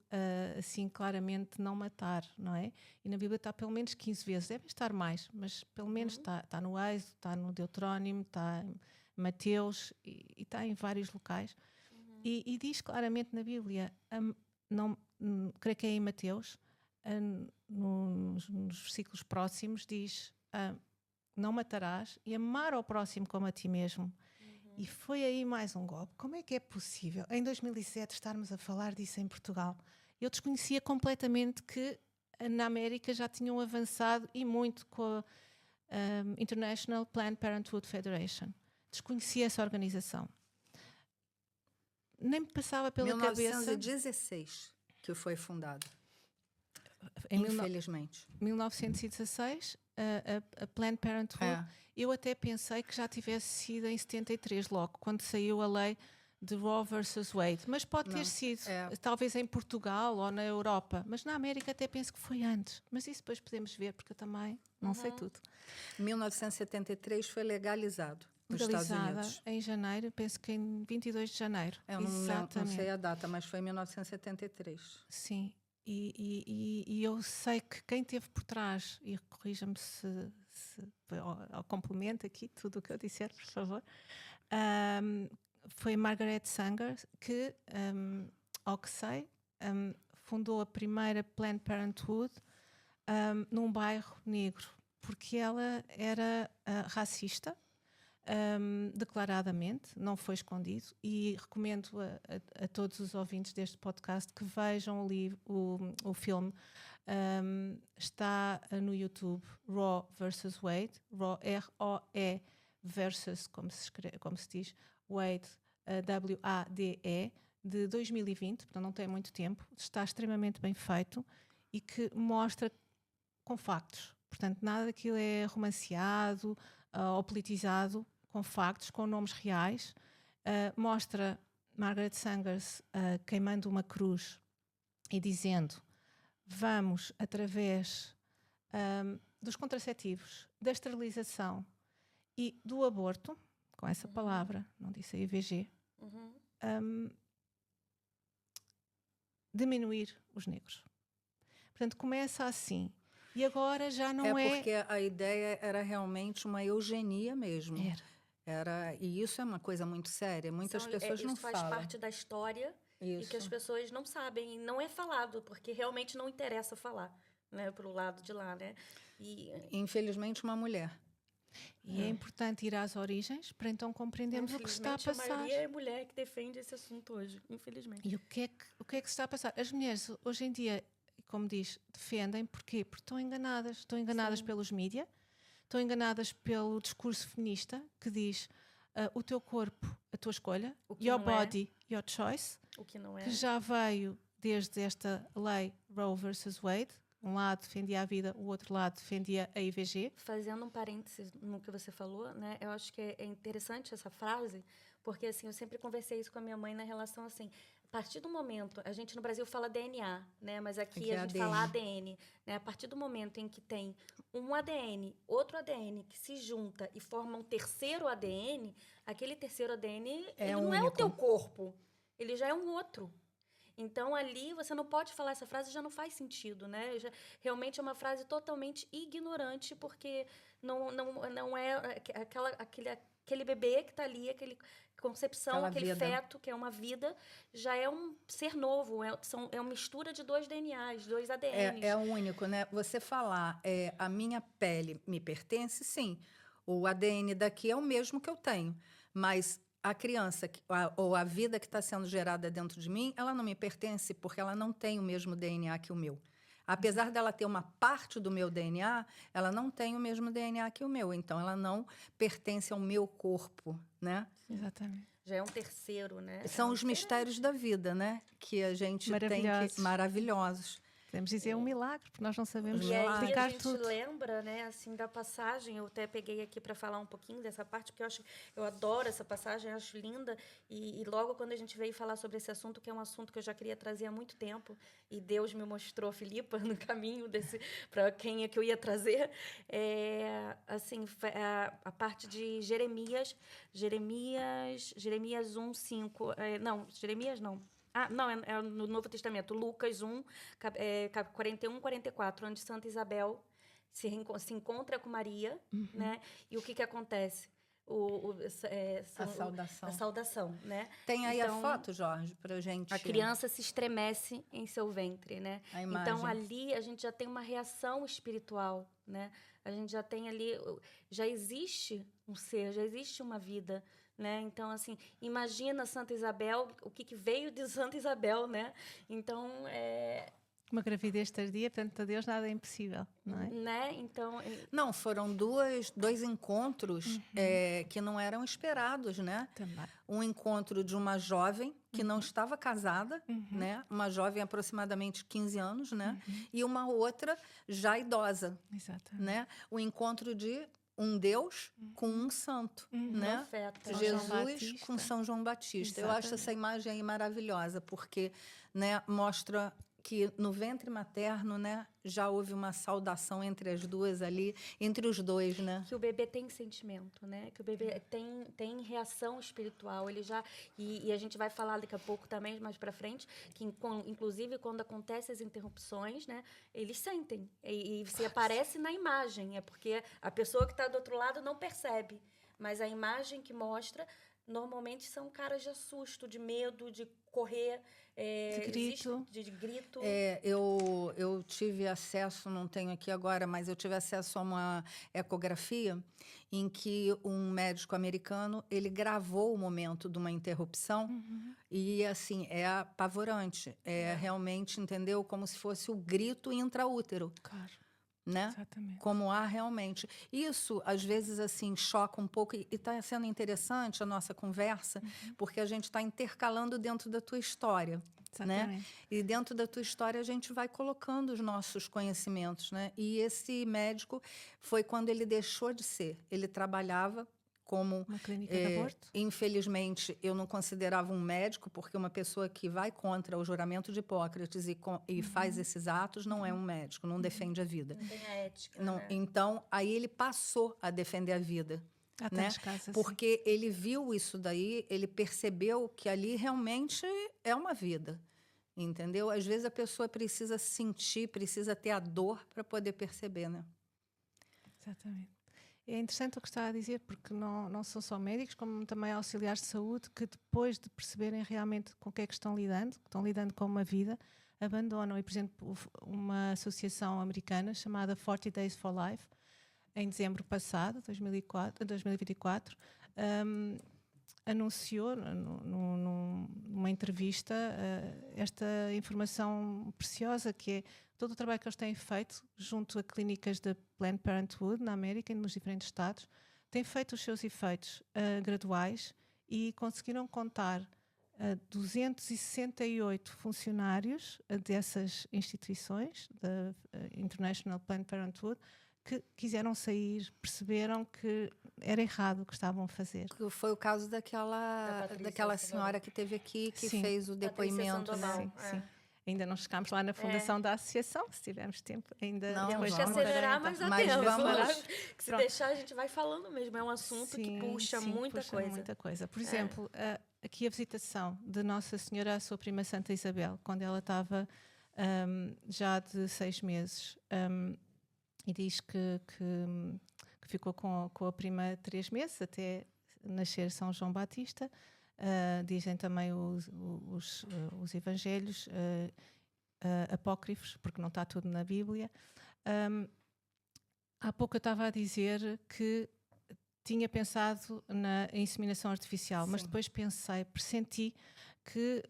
assim claramente não matar, não é? E na Bíblia está pelo menos 15 vezes, deve estar mais, mas pelo menos está no Êxodo, está no Deuterónimo, está em Mateus e está em vários locais. E diz claramente na Bíblia, creio que é em Mateus, nos versículos próximos, diz não matarás e amar ao próximo como a ti mesmo. E foi aí mais um golpe. Como é que é possível, em 2007, estarmos a falar disso em Portugal? Eu desconhecia completamente que na América já tinham avançado e muito com a International Planned Parenthood Federation. Desconhecia essa organização. Nem me passava pela 1916 que foi fundado. Infelizmente. 1916, a Planned Parenthood. Eu até pensei que já tivesse sido em 73, logo, quando saiu a lei de Roe versus Wade. Mas pode ter sido, talvez em Portugal ou na Europa. Mas na América até penso que foi antes. Mas isso depois podemos ver, porque eu também não sei tudo. 1973 foi legalizado nos Estados Unidos. Em janeiro, penso que em 22 de janeiro. Eu não sei a data, mas foi em 1973. Sim. E eu sei que quem esteve por trás, e corrija-me se ao complemento aqui tudo o que eu disser, por favor, foi Margaret Sanger, que, ao que sei, fundou a primeira Planned Parenthood num bairro negro. porque ela era racista, declaradamente, não foi escondido, e recomendo a todos os ouvintes deste podcast que vejam o filme. Está no YouTube, Roe vs. Wade, Roe, R-O-E versus, como se diz, Wade, W-A-D-E, de 2020, portanto não tem muito tempo, está extremamente bem feito e que mostra com factos. Portanto, nada daquilo é romanceado ou politizado, com factos, com nomes reais. Mostra Margaret Sangers queimando uma cruz e dizendo: vamos, através dos contraceptivos, da esterilização e do aborto, com essa palavra, não disse a IVG, diminuir os negros. Portanto, começa assim. E agora já não é... porque a ideia era realmente uma eugenia mesmo. E isso é uma coisa muito séria. Muitas pessoas não falam. Isso faz parte da história e que as pessoas não sabem. E não é falado, porque realmente não interessa falar, né, para o lado de lá, né? Infelizmente, uma mulher. E é importante ir às origens para então compreendermos o que está a passar. A maioria é mulher que defende esse assunto hoje, infelizmente. E o que é que está a passar? As mulheres, hoje em dia, como diz, defendem. Porquê? Porque estão enganadas. Estão enganadas pelos mídias, estão enganadas pelo discurso feminista que diz o teu corpo, a tua escolha, your body, your choice, o que não é. Que já veio desde esta lei Roe vs. Wade. Um lado defendia a vida, o outro lado defendia a IVG. Fazendo um parênteses no que você falou, né? Eu acho que é interessante essa frase, porque assim, eu sempre conversei isso com a minha mãe na relação assim, a partir do momento, a gente no Brasil fala DNA, né? Mas aqui a gente fala ADN, né? A partir do momento em que tem um ADN, outro ADN que se junta e forma um terceiro ADN, aquele terceiro ADN ele não é o teu corpo, ele já é um outro. Então, ali, você não pode falar essa frase, já não faz sentido, né? Realmente é uma frase totalmente ignorante, porque não é aquele bebê que está ali, aquele concepção, aquele feto, que é uma vida, já é um ser novo, é uma mistura de dois DNAs, dois ADNs. É único, né? Você falar, a minha pele me pertence, sim. O ADN daqui é o mesmo que eu tenho, mas... a criança ou a vida que está sendo gerada dentro de mim, ela não me pertence porque ela não tem o mesmo DNA que o meu. Apesar dela ter uma parte do meu DNA, ela não tem o mesmo DNA que o meu. Então, ela não pertence ao meu corpo, né? Exatamente. Já é um terceiro, né? São os mistérios da vida, né? Que a gente tem que... Maravilhosos. Podemos dizer um milagre, porque nós não sabemos explicar tudo. A gente lembra, né, assim, da passagem. Eu até peguei aqui para falar um pouquinho dessa parte, porque eu adoro essa passagem, eu acho linda. E logo quando a gente veio falar sobre esse assunto, que é um assunto que eu já queria trazer há muito tempo, e Deus me mostrou a Filipa no caminho para quem é que eu ia trazer, assim, a parte de Jeremias 1:5. Jeremias não. Não, é no Novo Testamento, Lucas 1, 41, 44, onde Santa Isabel se encontra com Maria, né? E o que acontece? A saudação, né? Tem aí a foto, Jorge, pra gente. A criança se estremece em seu ventre, né? A imagem. Então, ali, a gente já tem uma reação espiritual, né? A gente já tem ali... Já existe um ser, já existe uma vida, né? Então, assim, imagina Santa Isabel, o que veio de Santa Isabel, né? Então, uma gravidez tardia, portanto, a Deus nada é impossível, não é? Né? Então... Não, foram dois encontros que não eram esperados, né? Também. Um encontro de uma jovem que não estava casada, né? Uma jovem aproximadamente 15 anos, né? E uma outra já idosa. Exatamente. Né? O encontro de um Deus com um santo, né? Profeta. Jesus com São João Batista. Exatamente. Eu acho essa imagem aí maravilhosa, porque, né, mostra que no ventre materno, né, já houve uma saudação entre as duas ali, entre os dois, né? Que o bebê tem sentimento, né? Que o bebê tem reação espiritual. Ele já e a gente vai falar daqui a pouco também, mais para frente, que inclusive quando acontecem as interrupções, né, eles sentem e se aparece na imagem, é porque a pessoa que está do outro lado não percebe, mas a imagem que mostra normalmente são caras de susto, de medo, de correr, De grito. de grito. Eu tive acesso, não tenho aqui agora, mas eu tive acesso a uma ecografia em que um médico americano, ele gravou o momento de uma interrupção e, assim, é apavorante. É realmente, entendeu? Como se fosse o grito intraútero, Claro, né? exatamente. Como há realmente. Isso, às vezes, assim, choca um pouco. E está sendo interessante a nossa conversa, porque a gente está intercalando dentro da tua história, né? Exatamente. E dentro da tua história, a gente vai colocando os nossos conhecimentos, né? E esse médico foi quando ele deixou de ser. Ele trabalhava como... Uma clínica de aborto? Infelizmente, eu não considerava um médico, porque uma pessoa que vai contra o juramento de Hipócrates e faz esses atos não é um médico, não defende a vida. Não tem a ética, Não, né? então, aí ele passou a defender a vida, Há né? tantos casos assim. Porque ele viu isso daí, ele percebeu que ali realmente é uma vida, entendeu? Às vezes a pessoa precisa sentir, precisa ter a dor para poder perceber, né? Exatamente. É interessante o que está a dizer, porque não são só médicos, como também auxiliares de saúde, que depois de perceberem realmente com o que é que estão lidando com uma vida, abandonam. E, por exemplo, uma associação americana chamada 40 Days for Life, em dezembro passado, 2024, anunciou numa entrevista esta informação preciosa, que é todo o trabalho que eles têm feito junto a clínicas da Planned Parenthood na América e nos diferentes estados, tem feito os seus efeitos graduais e conseguiram contar 268 funcionários dessas instituições, da International Planned Parenthood, que quiseram sair, perceberam que era errado o que estavam a fazer. Que foi o caso daquela senhora que teve aqui, que fez o depoimento, né? Sim. Ainda não chegámos lá na fundação da associação, se tivermos tempo, ainda Não, Temos que vamos. acelerar, mas dá Mas tempo. vamos. Que se deixar, a gente vai falando mesmo. É um assunto que puxa muita coisa. Muita coisa. Por exemplo, aqui a visitação de Nossa Senhora à sua prima Santa Isabel, quando ela estava já de 6 meses, e diz que ficou com a prima 3 meses, até nascer São João Batista. Dizem também os evangelhos apócrifos, porque não está tudo na Bíblia. Há pouco eu estava a dizer que tinha pensado na inseminação artificial, mas depois pressenti que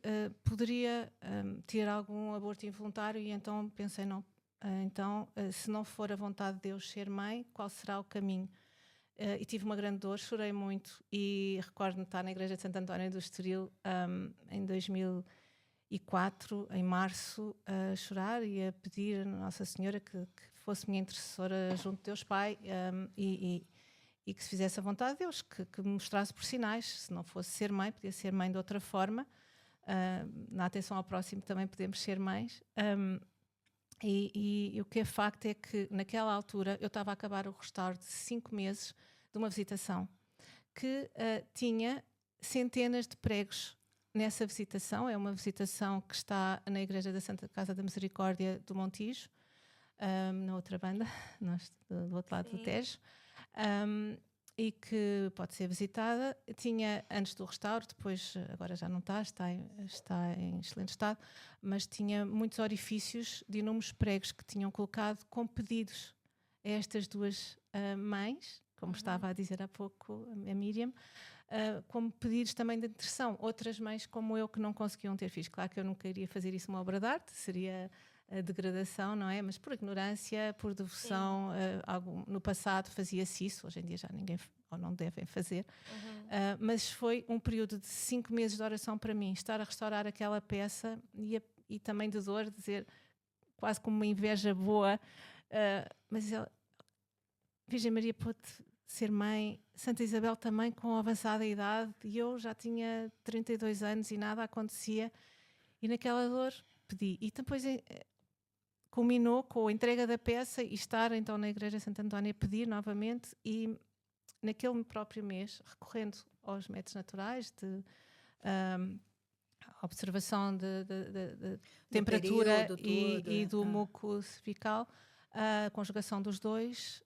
poderia ter algum aborto involuntário, e então pensei, não, se não for a vontade de Deus ser mãe, qual será o caminho? E tive uma grande dor, chorei muito, e recordo-me de estar na igreja de Santo António do Estoril em 2004, em março, a chorar e a pedir a Nossa Senhora que fosse minha intercessora junto de Deus Pai, e que se fizesse a vontade de Deus, que me mostrasse por sinais. Se não fosse ser mãe, podia ser mãe de outra forma. Na atenção ao próximo também podemos ser mães. E o que é facto é que naquela altura eu estava a acabar o restauro de 5 meses de uma visitação que tinha centenas de pregos nessa visitação. É uma visitação que está na Igreja da Santa Casa da Misericórdia do Montijo, na outra banda, do outro lado do Tejo, e que pode ser visitada. Tinha antes do restauro, depois agora já não está em excelente estado, mas tinha muitos orifícios de inúmeros pregos que tinham colocado com pedidos a estas duas mães, como estava a dizer há pouco a Miriam, como pedidos também de intercessão. Outras mães como eu que não conseguiam ter filhos. Claro que eu nunca iria fazer isso uma obra de arte, seria a degradação, não é? Mas por ignorância, por devoção, no passado fazia-se isso, hoje em dia já ninguém, ou não devem fazer. Mas foi um período de 5 meses de oração para mim, estar a restaurar aquela peça e também de dor, dizer quase como uma inveja boa, mas ela, Virgem Maria pôde ser mãe, Santa Isabel também com avançada idade, e eu já tinha 32 anos e nada acontecia, e naquela dor pedi. E depois culminou com a entrega da peça e estar então na Igreja de Santo António a pedir novamente, e naquele próprio mês, recorrendo aos métodos naturais de observação de temperatura e do muco cervical, a conjugação dos dois,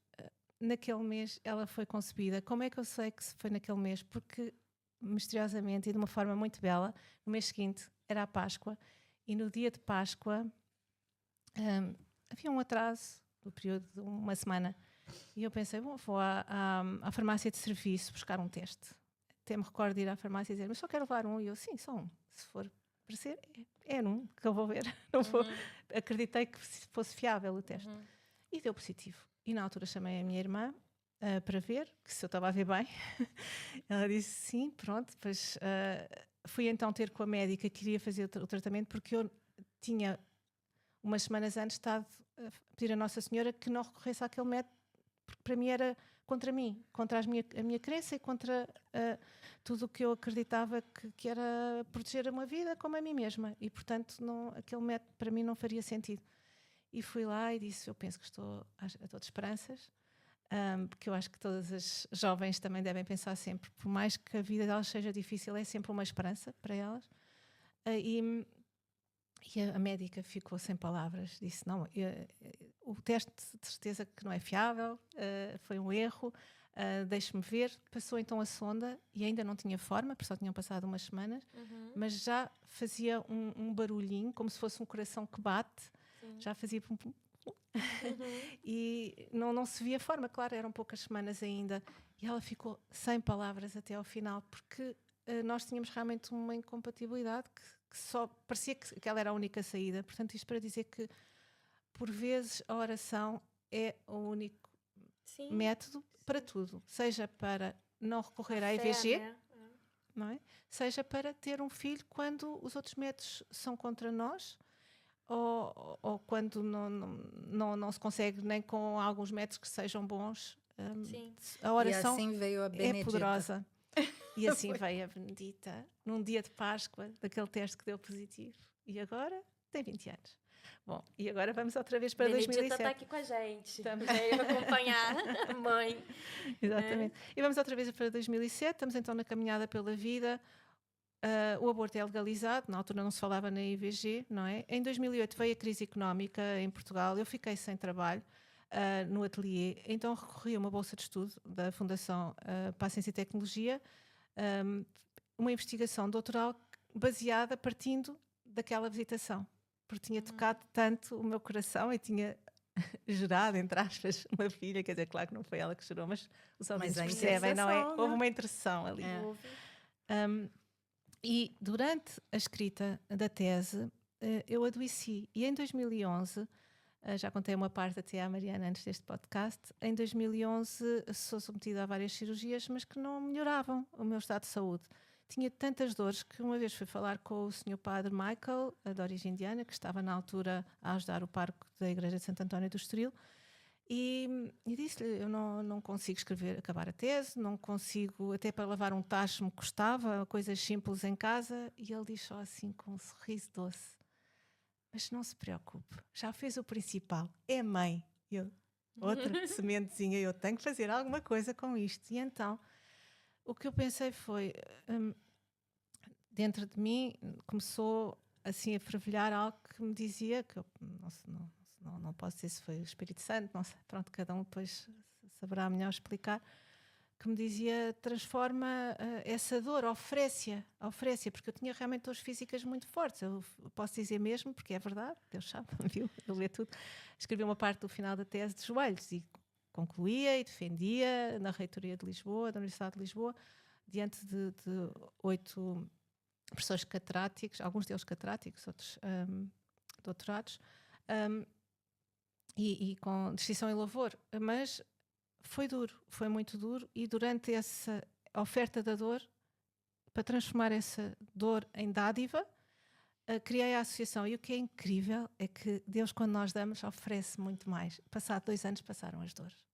naquele mês ela foi concebida. Como é que eu sei que foi naquele mês? Porque misteriosamente e de uma forma muito bela. No mês seguinte era a Páscoa e no dia de Páscoa havia um atraso do período de uma semana e eu pensei, bom, vou à farmácia de serviço buscar um teste. Até me recordo de ir à farmácia e dizer, mas só quero levar um. E eu, sim, só um. Se for para ser, é um que eu vou ver. Não vou. Acreditei que fosse fiável o teste. E deu positivo. E na altura chamei a minha irmã para ver, que se eu estava a ver bem. Ela disse sim, pronto. Depois fui então ter com a médica que queria fazer o tratamento, porque eu tinha, umas semanas antes, estado a pedir a Nossa Senhora que não recorresse àquele método, porque para mim era contra mim, contra a minha crença e contra tudo o que eu acreditava que era proteger uma vida como a mim mesma. E, portanto, aquele método para mim não faria sentido. E fui lá e disse, eu penso que estou de esperanças, porque eu acho que todas as jovens também devem pensar sempre, por mais que a vida delas seja difícil, é sempre uma esperança para elas. E a médica ficou sem palavras, disse, não, o teste de certeza que não é fiável, foi um erro, deixe-me ver. Passou então a sonda e ainda não tinha forma, porque só tinham passado umas semanas, mas já fazia um barulhinho, como se fosse um coração que bate. Sim. Já fazia pum, pum, pum. E não se via forma, claro, eram poucas semanas ainda. E ela ficou sem palavras até ao final, porque nós tínhamos realmente uma incompatibilidade que só parecia que aquela era a única saída. Portanto, isto para dizer que, por vezes, a oração é o único método para tudo. Seja para não recorrer à EVG, né? Não é? Seja para ter um filho quando os outros métodos são contra nós, ou quando não se consegue nem com alguns métodos que sejam bons. A oração e assim veio a Benedita. É poderosa. E assim veio a Benedita, num dia de Páscoa, daquele teste que deu positivo. E agora tem 20 anos. Bom, e agora vamos outra vez para Benedita 2007. Benedita está aqui com a gente. Estamos aí a acompanhar a mãe. Exatamente. E vamos outra vez para 2007. Estamos então na caminhada pela vida. O aborto é legalizado. Na altura não se falava na IVG, não é? Em 2008 veio a crise económica em Portugal. Eu fiquei sem trabalho no ateliê. Então recorri a uma bolsa de estudo da Fundação para a Ciência e Tecnologia. Uma investigação doutoral baseada, partindo daquela visitação, porque tinha tocado tanto o meu coração e tinha gerado, entre aspas, uma filha, quer dizer, claro que não foi ela que gerou, mas os homens percebem, não é? Houve uma intercessão ali. E durante a escrita da tese, eu adoeci, e em 2011, já contei uma parte até à Mariana antes deste podcast, em 2011 sou submetida a várias cirurgias, mas que não melhoravam o meu estado de saúde. Tinha tantas dores que uma vez fui falar com o Sr. Padre Michael, de origem indiana, que estava na altura a ajudar o pároco da Igreja de Santo António do Estoril, e disse-lhe, eu não consigo acabar a tese, não consigo, até para lavar um tacho me custava, coisas simples em casa, e ele disse só assim com um sorriso doce, mas não se preocupe, já fez o principal, é mãe. Outra sementezinha, eu tenho que fazer alguma coisa com isto. E então, o que eu pensei foi, dentro de mim, começou assim a fervilhar algo que me dizia, que eu não posso dizer se foi o Espírito Santo, não sei, pronto, cada um depois saberá melhor explicar, que me dizia, transforma essa dor, oferece-a, porque eu tinha realmente dores físicas muito fortes. Eu posso dizer mesmo, porque é verdade, Deus sabe, viu? Ele vê tudo. Escrevi uma parte do final da tese de joelhos e concluía e defendia na reitoria de Lisboa, da Universidade de Lisboa, diante de 8 professores catedráticos, alguns deles catedráticos, outros doutorados, e com distinção e louvor, mas foi duro, foi muito duro, e durante essa oferta da dor, para transformar essa dor em dádiva, criei a associação. E o que é incrível é que Deus, quando nós damos, oferece muito mais. Passado 2 anos passaram as dores,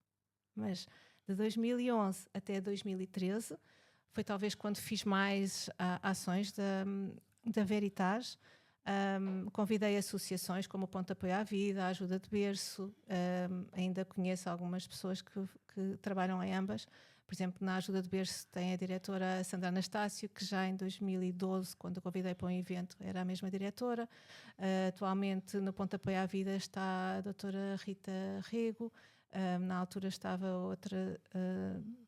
mas de 2011 até 2013 foi talvez quando fiz mais ações da Veritas. Convidei associações como o Ponto de Apoio à Vida, a Ajuda de Berço, ainda conheço algumas pessoas que trabalham em ambas. Por exemplo, na Ajuda de Berço tem a diretora Sandra Anastácio, que já em 2012, quando a convidei para um evento, era a mesma diretora. Atualmente no Ponto de Apoio à Vida está a doutora Rita Rego, na altura estava outra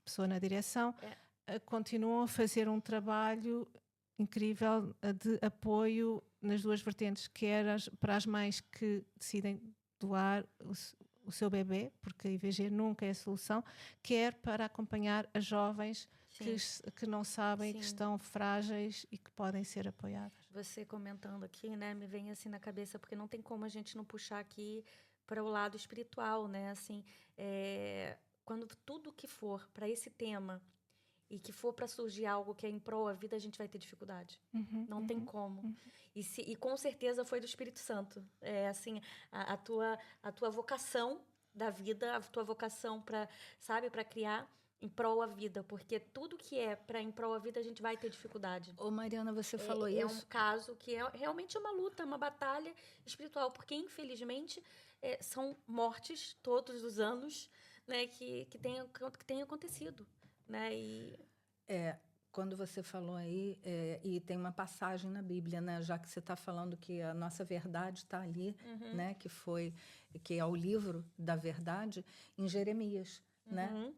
pessoa na direção. continuam a fazer um trabalho incrível de apoio nas duas vertentes, quer para as mães que decidem doar o seu bebê, porque a IVG nunca é a solução, quer para acompanhar as jovens que não sabem, que estão frágeis e que podem ser apoiadas. Você comentando aqui, né, me vem assim na cabeça, porque não tem como a gente não puxar aqui para o lado espiritual, né? Assim, quando tudo que for para esse tema e que for para surgir algo que é em prol da vida, a gente vai ter dificuldade. Não tem como. E com certeza foi do Espírito Santo. Assim, a tua vocação da vida, a tua vocação para criar em prol da vida, porque tudo que é para em prol da vida, a gente vai ter dificuldade. Ô, Mariana, você falou isso. É um caso que é realmente uma luta, uma batalha espiritual, porque, infelizmente, são mortes todos os anos, né, que tem acontecido. Né? Quando você falou aí, e tem uma passagem na Bíblia, né, já que você está falando que a nossa verdade está ali, né, que é o livro da verdade, em Jeremias, né?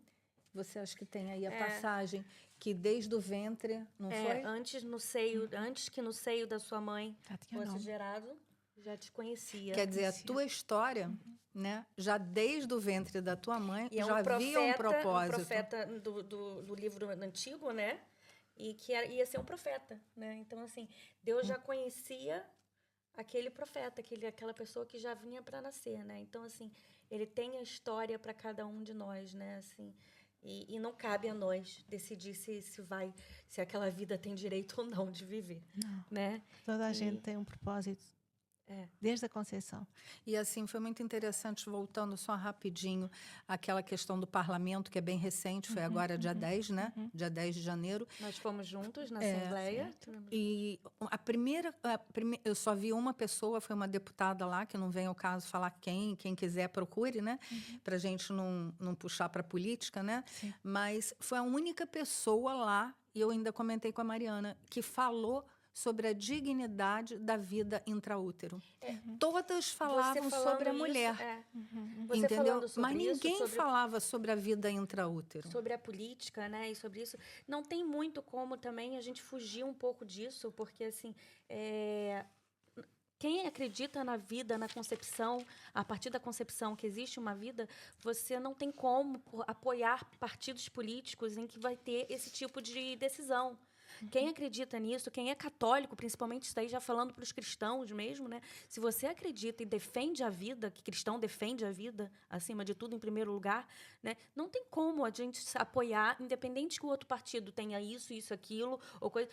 Você acha que tem aí a passagem que desde o ventre, não foi? Antes que no seio da sua mãe fosse gerado, já te conhecia. Quer dizer, a tua história, né, já desde o ventre da tua mãe, já havia um propósito. Um profeta do livro antigo, né? E que ia ser um profeta, né? Então, assim, Deus já conhecia aquele profeta, aquela pessoa que já vinha para nascer, né? Então, assim, ele tem a história para cada um de nós, né? Assim, e não cabe a nós decidir se aquela vida tem direito ou não de viver, não. Né? Toda a gente tem um propósito. Desde a concepção. E assim, foi muito interessante, voltando só rapidinho, aquela questão do parlamento, que é bem recente, foi agora dia 10, né? Dia 10 de janeiro. Nós fomos juntos na Assembleia. E a primeira, eu só vi uma pessoa, foi uma deputada lá, que não vem ao caso falar quem quiser procure, né? Pra gente não puxar pra política, né? Sim. Mas foi a única pessoa lá, e eu ainda comentei com a Mariana, que falou sobre a dignidade da vida intraútero. Todas falavam sobre a mulher. Entendeu? Mas ninguém falava sobre a vida intraútero. Sobre a política, né? E sobre isso. Não tem muito como também a gente fugir um pouco disso, porque, assim, quem acredita na vida, na concepção, a partir da concepção que existe uma vida, você não tem como apoiar partidos políticos em que vai ter esse tipo de decisão. Quem acredita nisso, quem é católico, principalmente, isso daí já falando para os cristãos mesmo, né? Se você acredita e defende a vida, que cristão defende a vida, acima de tudo, em primeiro lugar, né? Não tem como a gente apoiar, independente que o outro partido tenha isso, aquilo, ou coisa.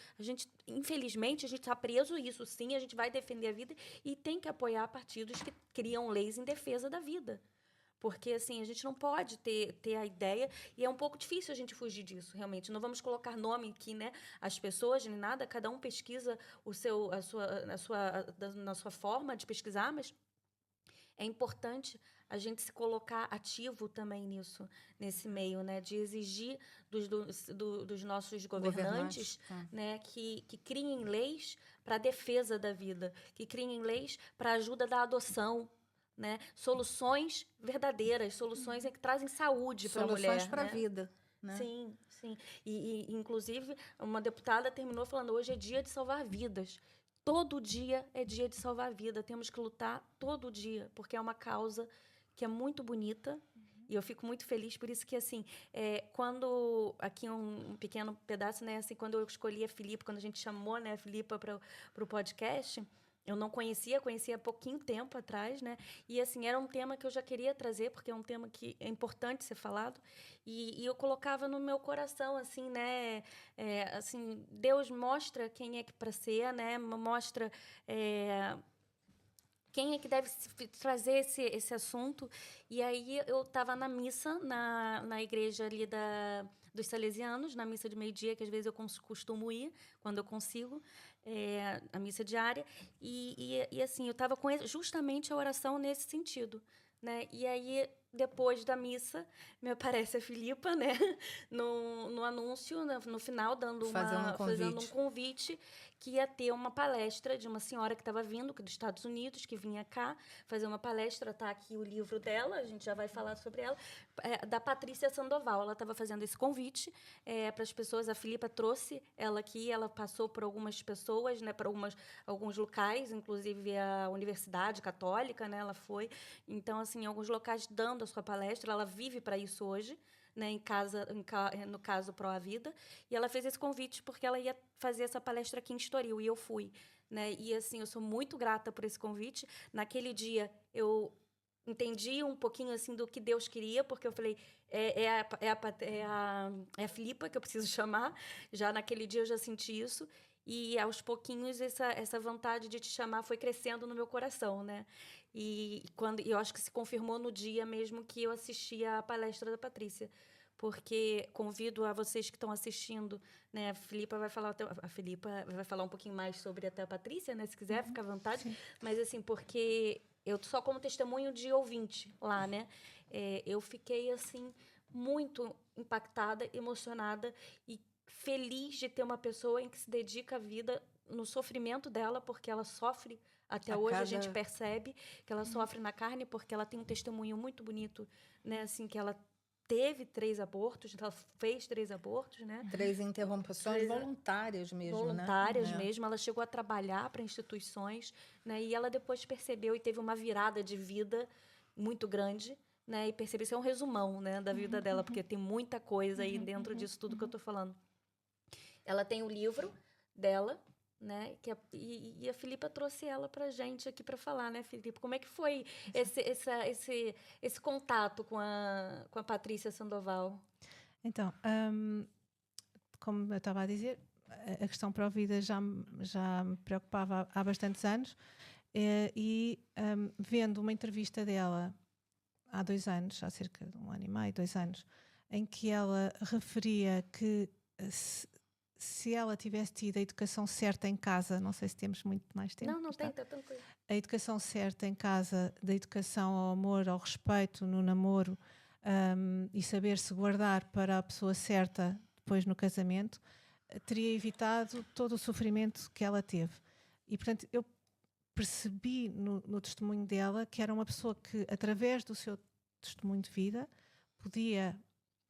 Infelizmente, a gente está preso a isso, sim, a gente vai defender a vida e tem que apoiar partidos que criam leis em defesa da vida. Porque, assim, a gente não pode ter a ideia, e é um pouco difícil a gente fugir disso, realmente. Não vamos colocar nome aqui, né? As pessoas, nem nada, cada um pesquisa na sua forma de pesquisar, mas é importante a gente se colocar ativo também nesse meio, né? De exigir dos nossos governantes né? Que criem leis para a defesa da vida, que criem leis para a ajuda da adoção, né? Soluções verdadeiras, soluções que trazem saúde para a mulher. Soluções para a vida. Né? Sim, sim. E, inclusive, uma deputada terminou falando, hoje é dia de salvar vidas. Todo dia é dia de salvar vida. Temos que lutar todo dia, porque é uma causa que é muito bonita. E eu fico muito feliz por isso que, assim, quando... Aqui um pequeno pedaço, né? Assim, quando eu escolhi a Filipa, quando a gente chamou, né, a Filipa para o podcast... Eu não conhecia há pouquinho tempo atrás, né? E, assim, era um tema que eu já queria trazer, porque é um tema que é importante ser falado. E eu colocava no meu coração, assim, né? Assim, Deus mostra quem é que para ser, né? Mostra quem é que deve trazer esse assunto. E aí eu estava na missa, na igreja ali dos Salesianos, na missa de meio-dia, que às vezes eu costumo ir, quando eu consigo, a missa diária, e assim, eu estava com justamente a oração nesse sentido, né? E aí, depois da missa, me aparece a Filipa, né, no anúncio, no final, fazendo um convite que ia ter uma palestra de uma senhora que estava vindo dos Estados Unidos, que vinha cá fazer uma palestra. Tá aqui o livro dela, a gente já vai falar sobre ela, da Patrícia Sandoval. Ela estava fazendo esse convite para as pessoas. A Filipa trouxe ela aqui, ela passou por algumas pessoas, né, para alguns locais, inclusive a Universidade Católica, né, ela foi. Então, assim, em alguns locais dando a sua palestra, ela vive para isso hoje, né, no caso Pro A Vida, e ela fez esse convite porque ela ia fazer essa palestra aqui em Estoril, e eu fui, né, e assim, eu sou muito grata por esse convite. Naquele dia, eu entendi um pouquinho, assim, do que Deus queria, porque eu falei, é a Filipa que eu preciso chamar. Já naquele dia eu já senti isso, e aos pouquinhos essa vontade de te chamar foi crescendo no meu coração, né? E eu acho que se confirmou no dia mesmo que eu assisti a palestra da Patrícia, porque convido a vocês que estão assistindo, né? A Filipa vai falar um pouquinho mais sobre até a Patrícia, né? Se quiser, fica à vontade. Sim. Mas assim, porque eu só como testemunho de ouvinte lá, né? Eu fiquei assim muito impactada, emocionada e feliz de ter uma pessoa em que se dedica a vida no sofrimento dela, porque ela sofre até hoje. A gente percebe que ela sofre na carne, porque ela tem um testemunho muito bonito, né? Assim, que ela teve 3 abortos, ela fez 3 abortos, né? 3 interrupções voluntárias mesmo, voluntárias mesmo. Ela chegou a trabalhar para instituições, né? E ela depois percebeu e teve uma virada de vida muito grande, né? E percebeu, isso é um resumão, né, da vida dela, porque tem muita coisa aí dentro disso tudo que eu tô falando. Ela tem o livro dela, né? E a Filipa trouxe ela pra gente aqui para falar, né, Filipa? Como é que foi esse contato com a Patrícia Sandoval? Então, como eu estava a dizer, a questão Pró-Vida já me preocupava há bastantes anos, e vendo uma entrevista dela há 2 anos, há cerca de 1 ano e meio, 2 anos, em que ela referia que se ela tivesse tido a educação certa em casa, não sei se temos muito mais tempo. Não tem, está tranquilo. A educação certa em casa, da educação ao amor, ao respeito no namoro, e saber-se guardar para a pessoa certa depois no casamento, teria evitado todo o sofrimento que ela teve. E, portanto, eu percebi no testemunho dela que era uma pessoa que, através do seu testemunho de vida, podia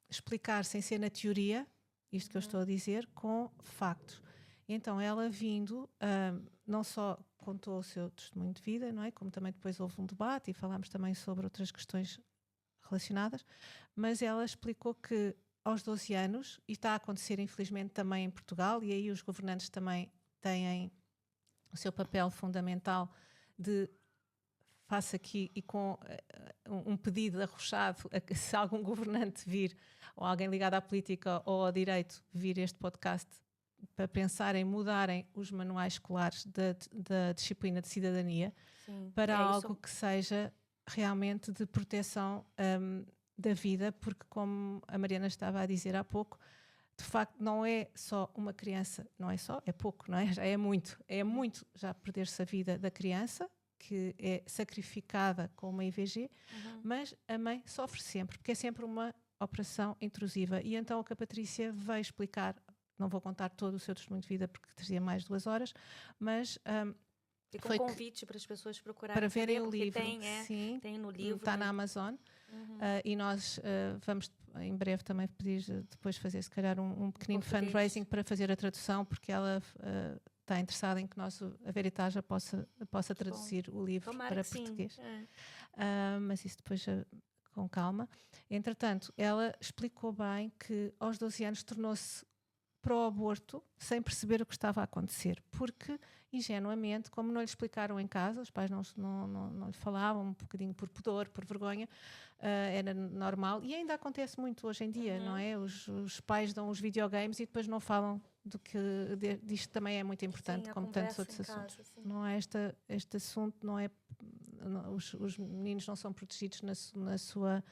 explicar, sem ser na teoria, isto que eu estou a dizer, com factos. Então, ela vindo, não só contou o seu testemunho de vida, não é? Como também depois houve um debate e falámos também sobre outras questões relacionadas, mas ela explicou que aos 12 anos, e está a acontecer infelizmente também em Portugal, e aí os governantes também têm o seu papel fundamental de, faço aqui e com um pedido arrochado, a que se algum governante vir, ou alguém ligado à política ou ao direito, vir este podcast, para pensar em mudarem os manuais escolares da disciplina de cidadania. Sim, para algo que seja realmente de proteção da vida, porque, como a Mariana estava a dizer há pouco, de facto não é só uma criança, não é só, é pouco, não é? Já é muito já perder-se a vida da criança, que é sacrificada com uma IVG, mas a mãe sofre sempre, porque é sempre uma operação intrusiva. E então o que a Patrícia veio explicar, não vou contar todo o seu testemunho de vida porque teria mais de 2 horas, mas fica um convite para as pessoas procurarem para verem o livro. Sim, tem no livro. Está na Amazon. E nós vamos em breve também pedir depois fazer se calhar um pequenino fundraising para fazer a tradução, porque ela está interessada em que a Veritas possa traduzir o livro para português. Mas isso depois com calma. Entretanto, ela explicou bem que aos 12 anos tornou-se pró-aborto sem perceber o que estava a acontecer, porque ingenuamente, como não lhe explicaram em casa, os pais não lhe falavam, um bocadinho por pudor, por vergonha, era normal, e ainda acontece muito hoje em dia, não é? Os pais dão os videogames e depois não falam do que disto também é muito importante, como tantos outros assuntos. Casa, não é este assunto, não é, os meninos não são protegidos na sua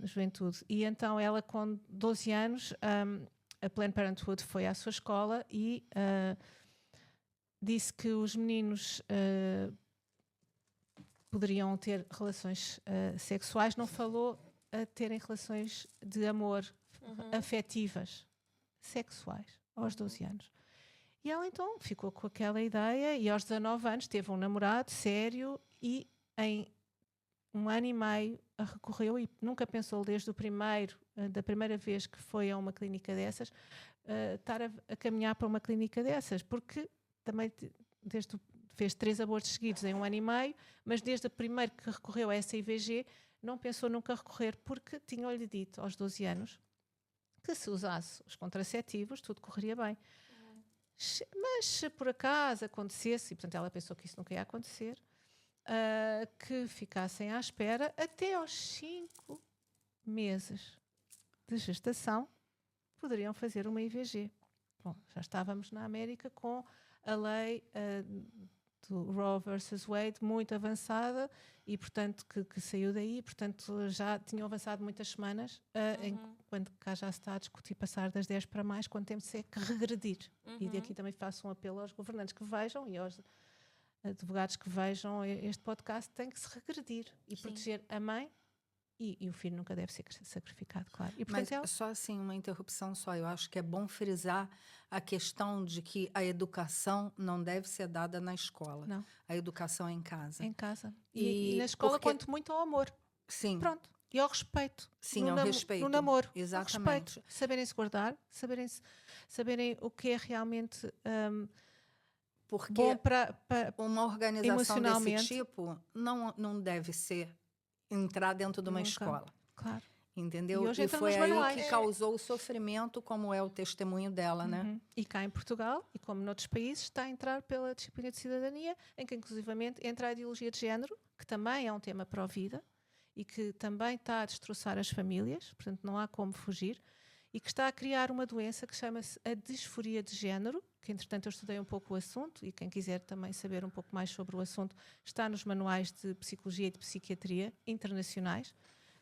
juventude. E então ela, com 12 anos, a Planned Parenthood foi à sua escola e disse que os meninos poderiam ter relações sexuais, não falou a terem relações de amor afetivas, sexuais, aos 12 anos. E ela então ficou com aquela ideia e aos 19 anos teve um namorado sério e em 1 ano e meio recorreu e nunca pensou desde da primeira vez que foi a uma clínica dessas, estar a caminhar para uma clínica dessas, porque também fez 3 abortos seguidos em 1 ano e meio, mas desde o primeiro que recorreu a essa IVG não pensou nunca recorrer, porque tinham-lhe dito aos 12 anos que se usasse os contraceptivos tudo correria bem. Mas se por acaso acontecesse, e portanto ela pensou que isso nunca ia acontecer, que ficassem à espera até aos 5 meses de gestação poderiam fazer uma IVG. Bom, já estávamos na América com a lei do Roe versus Wade muito avançada e portanto que saiu daí, portanto já tinham avançado muitas semanas, quando cá já se está a discutir passar das 10 para mais, quando temos que regredir. E daqui também faço um apelo aos governantes que vejam e aos advogados que vejam este podcast, tem que se regredir e proteger a mãe e o filho nunca deve ser sacrificado, claro. E, portanto, mas só assim, uma interrupção só, eu acho que é bom frisar a questão de que a educação não deve ser dada na escola. Não. A educação é em casa. Em casa. E na escola, quanto muito ao amor. Sim. Pronto. E ao respeito. Sim, ao respeito. No namoro. Exatamente. Ao respeito. Saberem se guardar, saberem o que é realmente porque bom para uma organização desse tipo não deve ser entrar dentro de uma escola. Claro. Entendeu? E foi aí que causou o sofrimento, como é o testemunho dela, né? E cá em Portugal, e como noutros países, está a entrar pela disciplina de cidadania, em que inclusivamente entra a ideologia de género, que também é um tema pró-vida e que também está a destroçar as famílias, portanto não há como fugir, e que está a criar uma doença que chama-se a disforia de género, que entretanto eu estudei um pouco o assunto, e quem quiser também saber um pouco mais sobre o assunto, está nos manuais de psicologia e de psiquiatria internacionais.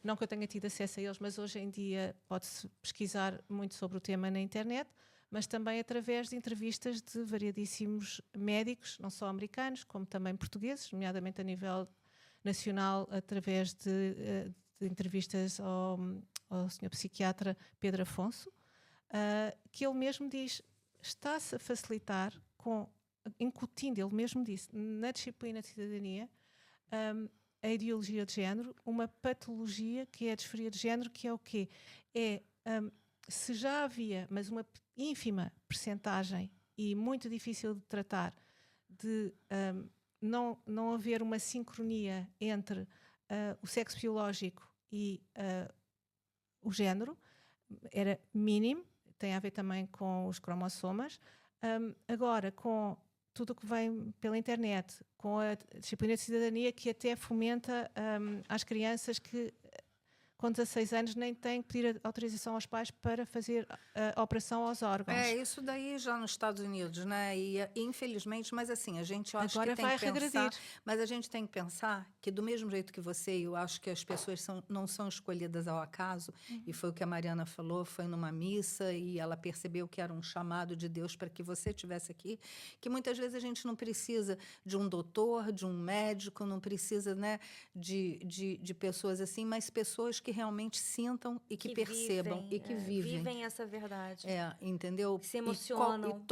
Não que eu tenha tido acesso a eles, mas hoje em dia pode-se pesquisar muito sobre o tema na internet, mas também através de entrevistas de variadíssimos médicos, não só americanos, como também portugueses, nomeadamente a nível nacional, através de entrevistas ao Sr. Psiquiatra Pedro Afonso, que ele mesmo diz, está-se a facilitar, incutindo, ele mesmo disse, na disciplina de cidadania, a ideologia de género, uma patologia que é a disforia de género, que é o quê? Se já havia, mas uma ínfima percentagem e muito difícil de tratar, de não haver uma sincronia entre o sexo biológico e o género, era mínimo, tem a ver também com os cromossomas. Agora, com tudo o que vem pela internet, com a disciplina de cidadania, que até fomenta às crianças que com 16 anos nem têm que pedir autorização aos pais para fazer a operação aos órgãos. Isso daí já nos Estados Unidos, né? E infelizmente, mas assim, a gente acha agora que tem que pensar, regredir. mas a gente tem que pensar que do mesmo jeito que você, eu acho que as pessoas não são escolhidas ao acaso, e foi o que a Mariana falou, foi numa missa e ela percebeu que era um chamado de Deus para que você estivesse aqui, que muitas vezes a gente não precisa de um doutor, de um médico, não precisa, né, de pessoas assim, mas pessoas que realmente sintam e que percebam e que vivem. Vivem essa verdade. Entendeu? Se emocionam.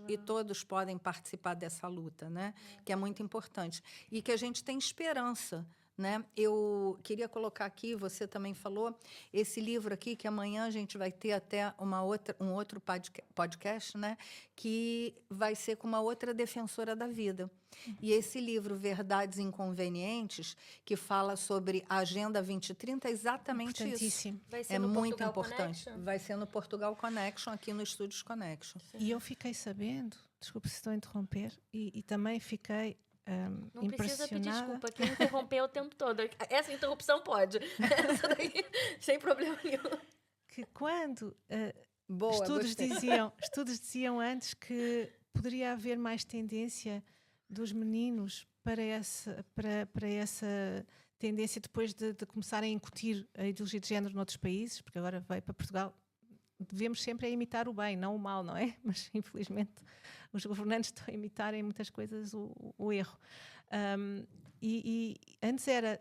E todos podem participar dessa luta, né? Que é muito importante. E que a gente tem esperança, né? Eu queria colocar aqui, você também falou, esse livro aqui, que amanhã a gente vai ter até um outro podcast, né? Que vai ser com uma outra defensora da vida. E esse livro, Verdades Inconvenientes, que fala sobre a Agenda 2030, é exatamente isso. Vai ser é no muito Portugal importante. Connection? Vai ser no Portugal Connection, aqui no Estúdios Connection. E eu fiquei sabendo, desculpe se estou a interromper, e também fiquei não impressionada. precisa pedir desculpa, quem interrompeu o tempo todo. Essa interrupção pode. Essa daí, sem problema nenhum. Que quando Boa, estudos diziam antes que poderia haver mais tendência dos meninos para essa tendência depois de começarem a incutir a ideologia de género noutros países, porque agora veio para Portugal, devemos sempre imitar o bem, não o mal, não é? Mas, infelizmente, os governantes estão a imitar em muitas coisas o erro. E antes era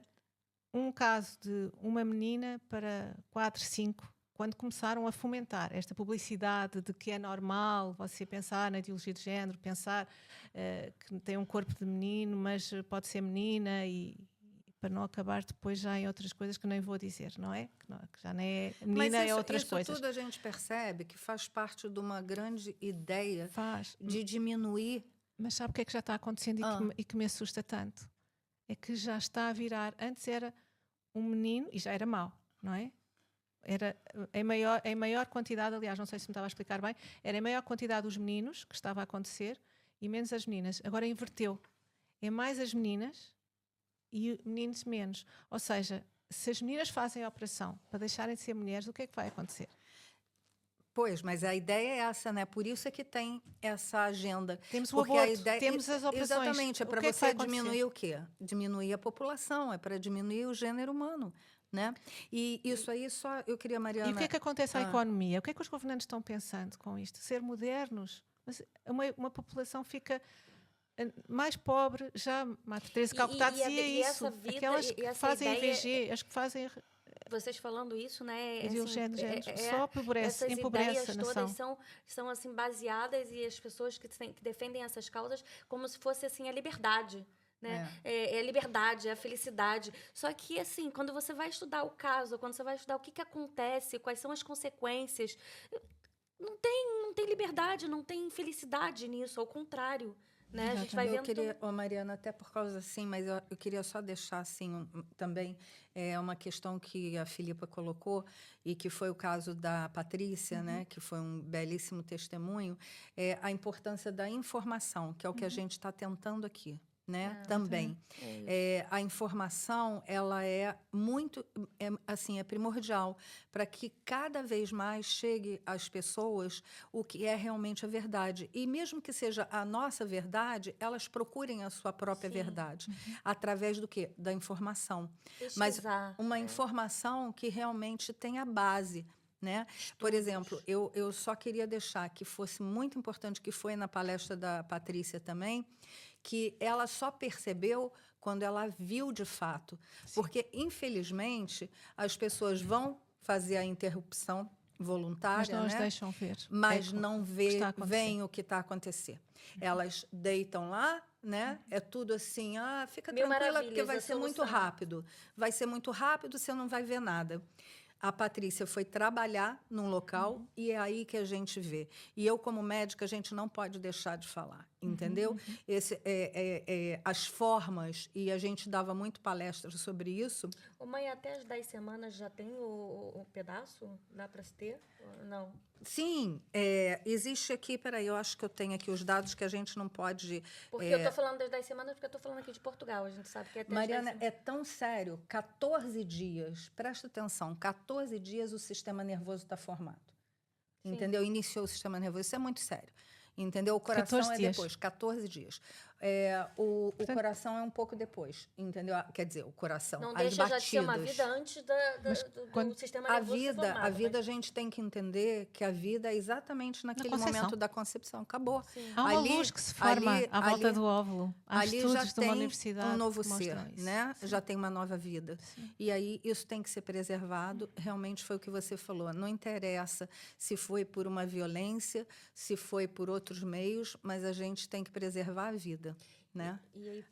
um caso de uma menina para 4, 5, quando começaram a fomentar esta publicidade de que é normal você pensar na ideologia de género, pensar que tem um corpo de menino, mas pode ser menina, e para não acabar depois já em outras coisas que nem vou dizer, não é? Que já nem é menina, é outras coisas. Mas tudo a gente percebe que faz parte de uma grande ideia de diminuir. Mas sabe o que é que já está acontecendo e que me assusta tanto? É que já está a virar. Antes era um menino, e já era mau, não é? Era em maior quantidade, aliás, não sei se me estava a explicar bem, era em maior quantidade os meninos que estava a acontecer e menos as meninas. Agora inverteu. É mais as meninas e meninos menos. Ou seja, se as meninas fazem a operação para deixarem de ser mulheres, o que é que vai acontecer? Pois, mas a ideia é essa, né? Por isso é que tem essa agenda. Temos o aborto, temos as operações. Exatamente, é para você diminuir o quê? Diminuir a população, é para diminuir o gênero humano. Né? E isso aí só eu queria, Mariana... E o que é que acontece à economia? O que é que os governantes estão pensando com isto? Ser modernos? Mas uma população fica mais pobre, já Madre Teresa de Calcutá dizia isso. Aquelas que fazem IVG, as que fazem... Vocês falando isso, né? Só empobrece a nação. São assim, baseadas, e as pessoas que defendem essas causas como se fosse assim, a liberdade. Né? É a liberdade, é a felicidade. Só que, assim, quando você vai estudar o caso, quando você vai estudar o que acontece, quais são as consequências, não tem liberdade, não tem felicidade nisso, ao contrário. Né? A gente vai vendo... Mariana, até por causa assim, mas eu queria só deixar assim também uma questão que a Filipa colocou, e que foi o caso da Patrícia, né? Que foi um belíssimo testemunho, a importância da informação, que é o que a gente está tentando aqui. Né? Também. A informação, ela é muito, assim, é primordial para que cada vez mais chegue às pessoas o que é realmente a verdade. E mesmo que seja a nossa verdade, elas procurem a sua própria verdade. Através do quê? Da informação. Pesquisar, mas uma informação que realmente tenha base. Né? Por exemplo, eu só queria deixar que fosse muito importante, que foi na palestra da Patrícia também, que ela só percebeu quando ela viu de fato. Sim. Porque, infelizmente, as pessoas vão fazer a interrupção voluntária, mas não né? deixam ver. Mas não veem o que está a acontecer. Elas deitam lá, né? É tudo assim, fica tranquila, porque vai ser muito rápido. Vai ser muito rápido, você não vai ver nada. A Patrícia foi trabalhar num local e é aí que a gente vê. E eu, como médica, a gente não pode deixar de falar, entendeu? As formas, e a gente dava muito palestras sobre isso. Mãe, até as 10 semanas já tem o pedaço? Dá para se ter? Não. Sim, existe aqui, peraí, eu acho que eu tenho aqui os dados que a gente não pode... Porque eu estou falando das 10 semanas, porque eu estou falando aqui de Portugal, a gente sabe que é até Mariana, é tão sério, 14 dias, presta atenção, 14 dias o sistema nervoso está formado, entendeu? Iniciou o sistema nervoso, isso é muito sério, entendeu? O coração depois, 14 dias. O coração é um pouco depois, entendeu? Quer dizer, o coração, não as deixa batidas. Já de ser uma vida antes do sistema nervoso a vida, a gente tem que entender que a vida é exatamente naquele momento da concepção. Acabou. Sim. Há uma luz que se forma à volta do óvulo. Há ali estudos já de tem uma universidade um novo ser, isso. né? Sim. Já tem uma nova vida. Sim. E aí isso tem que ser preservado. Realmente foi o que você falou. Não interessa se foi por uma violência, se foi por outros meios, mas a gente tem que preservar a vida. Né?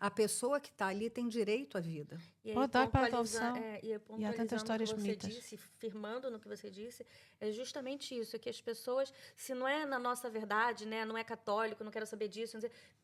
A pessoa que está ali tem direito à vida. Pode dar para a adoção. E há tantas histórias bonitas. Firmando no que você disse, é justamente isso, que as pessoas, se não é na nossa verdade, né, não é católico, não quero saber disso,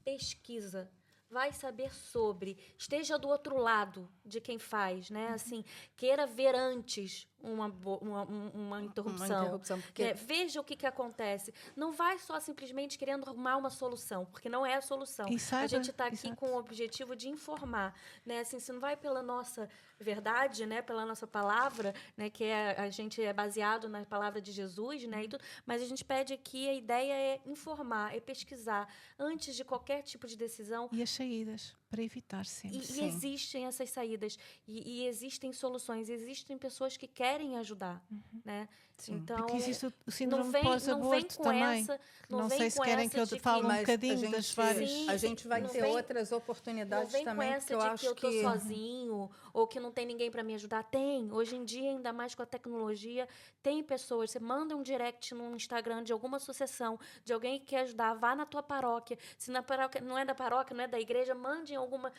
pesquisa. Vai saber sobre, esteja do outro lado de quem faz, né? Assim, queira ver antes uma interrupção. Porque... veja o que acontece. Não vai só simplesmente querendo arrumar uma solução, porque não é a solução. A gente está aqui com o objetivo de informar, né? Assim, se não vai pela nossa verdade, né? Pela nossa palavra, né? Que a gente é baseado na palavra de Jesus, né? E tudo, mas a gente pede aqui, a ideia é informar, é pesquisar antes de qualquer tipo de decisão. E as saídas. para evitar sempre. E existem essas saídas, e existem soluções, existem pessoas que querem ajudar, né? Sim. Então, Porque existe o síndrome não pós-aborto vem com também. essa, Não vem sei se com querem essa que eu de fale um Mas bocadinho das várias... a gente vai não ter vem- outras não oportunidades vem com também, essa porque eu de que acho eu tô que... sozinho ou que não tem ninguém para me ajudar. Tem. Hoje em dia, ainda mais com a tecnologia, tem pessoas. Você manda um direct no Instagram de alguma associação, de alguém que quer ajudar, vá na tua paróquia. Se na paróquia não é da paróquia, não é da igreja, mande em alguma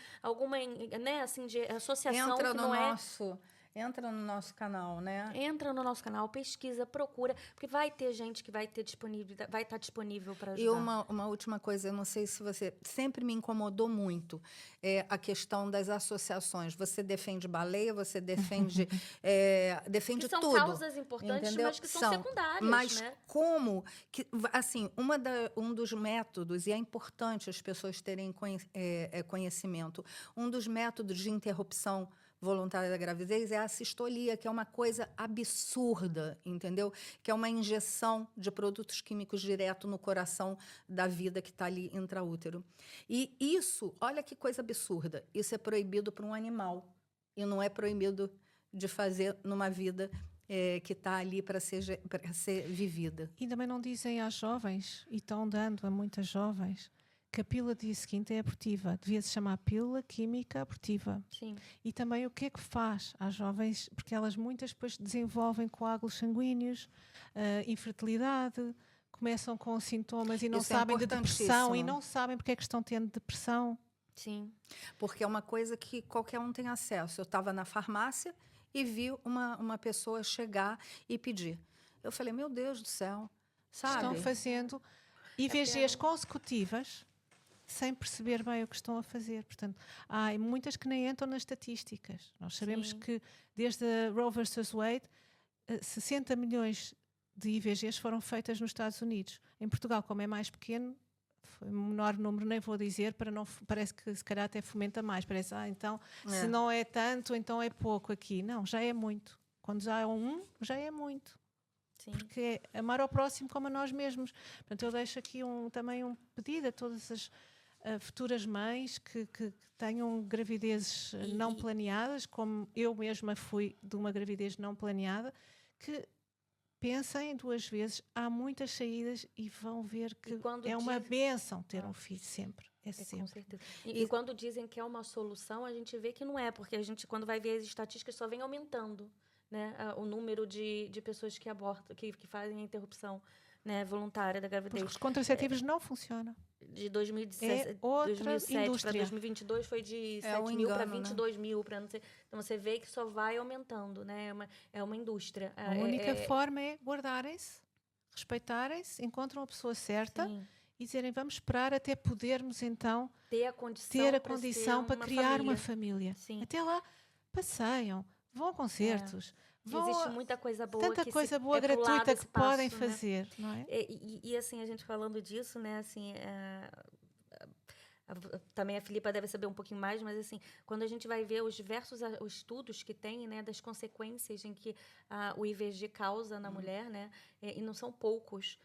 né, assim, de associação que não é. Entra no nosso canal, né? Entra no nosso canal, pesquisa, procura, porque vai ter gente que vai ter vai estar disponível para ajudar. E uma última coisa, eu não sei se você... Sempre me incomodou muito a questão das associações. Você defende baleia, você defende Que são tudo. causas importantes, Entendeu? mas que são secundárias, mas né? como que, assim, um dos métodos, e é importante as pessoas terem conhecimento, um dos métodos de interrupção voluntária da gravidez é a sistolia, que é uma coisa absurda, entendeu? Que é uma injeção de produtos químicos direto no coração da vida que está ali intraútero. E isso, olha que coisa absurda, isso é proibido para um animal e não é proibido de fazer numa vida que está ali para ser vivida. E também não dizem às jovens, e estão dando a muitas jovens, que a pílula dia seguinte é abortiva. Devia-se chamar pílula química abortiva. Sim. E também o que é que faz às jovens, porque elas muitas depois desenvolvem coágulos sanguíneos, infertilidade, começam com sintomas e não sabem de depressão, e não sabem porque é que estão tendo depressão. Sim. Porque é uma coisa que qualquer um tem acesso. Eu estava na farmácia e vi uma pessoa chegar e pedir. Eu falei, meu Deus do céu, sabe? Estão fazendo IVGs consecutivas sem perceber bem o que estão a fazer. Portanto, há muitas que nem entram nas estatísticas. Nós sabemos que desde a Roe vs. Wade, 60 milhões de IVGs foram feitas nos Estados Unidos. Em Portugal, como é mais pequeno, foi um menor número, nem vou dizer, para não, parece que se calhar até fomenta mais. Parece, então, se não é tanto, então é pouco aqui. Não, já é muito. Quando já é já é muito. Sim. Porque é amar ao próximo como a nós mesmos. Portanto, eu deixo aqui também um pedido a todas as futuras mães que tenham gravidezes não planeadas, como eu mesma fui de uma gravidez não planeada, que pensem duas vezes, há muitas saídas e vão ver que é uma bênção ter um filho sempre. É sempre. Com certeza. E quando dizem que é uma solução, a gente vê que não é, porque a gente, quando vai ver as estatísticas, só vem aumentando, né, o número de pessoas que abortam, que fazem a interrupção, né, voluntária da gravidez. Porque os contraceptivos não funcionam. De 2007 para 2022 foi de 7 mil para 22 mil. Então, você vê que só vai aumentando, né? É uma indústria. A única forma é guardarem-se, respeitarem-se, encontram a pessoa certa e dizerem, vamos esperar até podermos, então, ter a condição para criar uma família. Sim. Até lá, passeiam, vão a concertos. Existe muita coisa boa, tanta coisa boa gratuita que podem fazer, né? Não é? E assim, a gente falando disso, né, assim, também a Filipa deve saber um pouquinho mais, mas assim, quando a gente vai ver os diversos estudos que tem, né, das consequências em que o IVG causa na mulher, né, e não são poucos.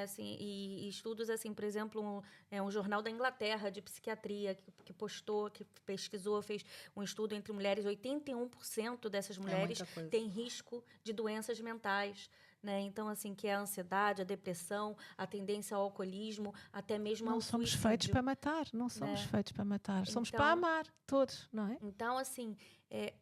Assim, e estudos, assim, por exemplo, um jornal da Inglaterra de psiquiatria que pesquisou, fez um estudo entre mulheres, 81% dessas mulheres têm risco de doenças mentais, né? Então, assim, que é a ansiedade, a depressão, a tendência ao alcoolismo, até mesmo ao suicídio. Não somos feitos para matar, não somos feitos para matar, somos para amar todos, não é? Então, assim,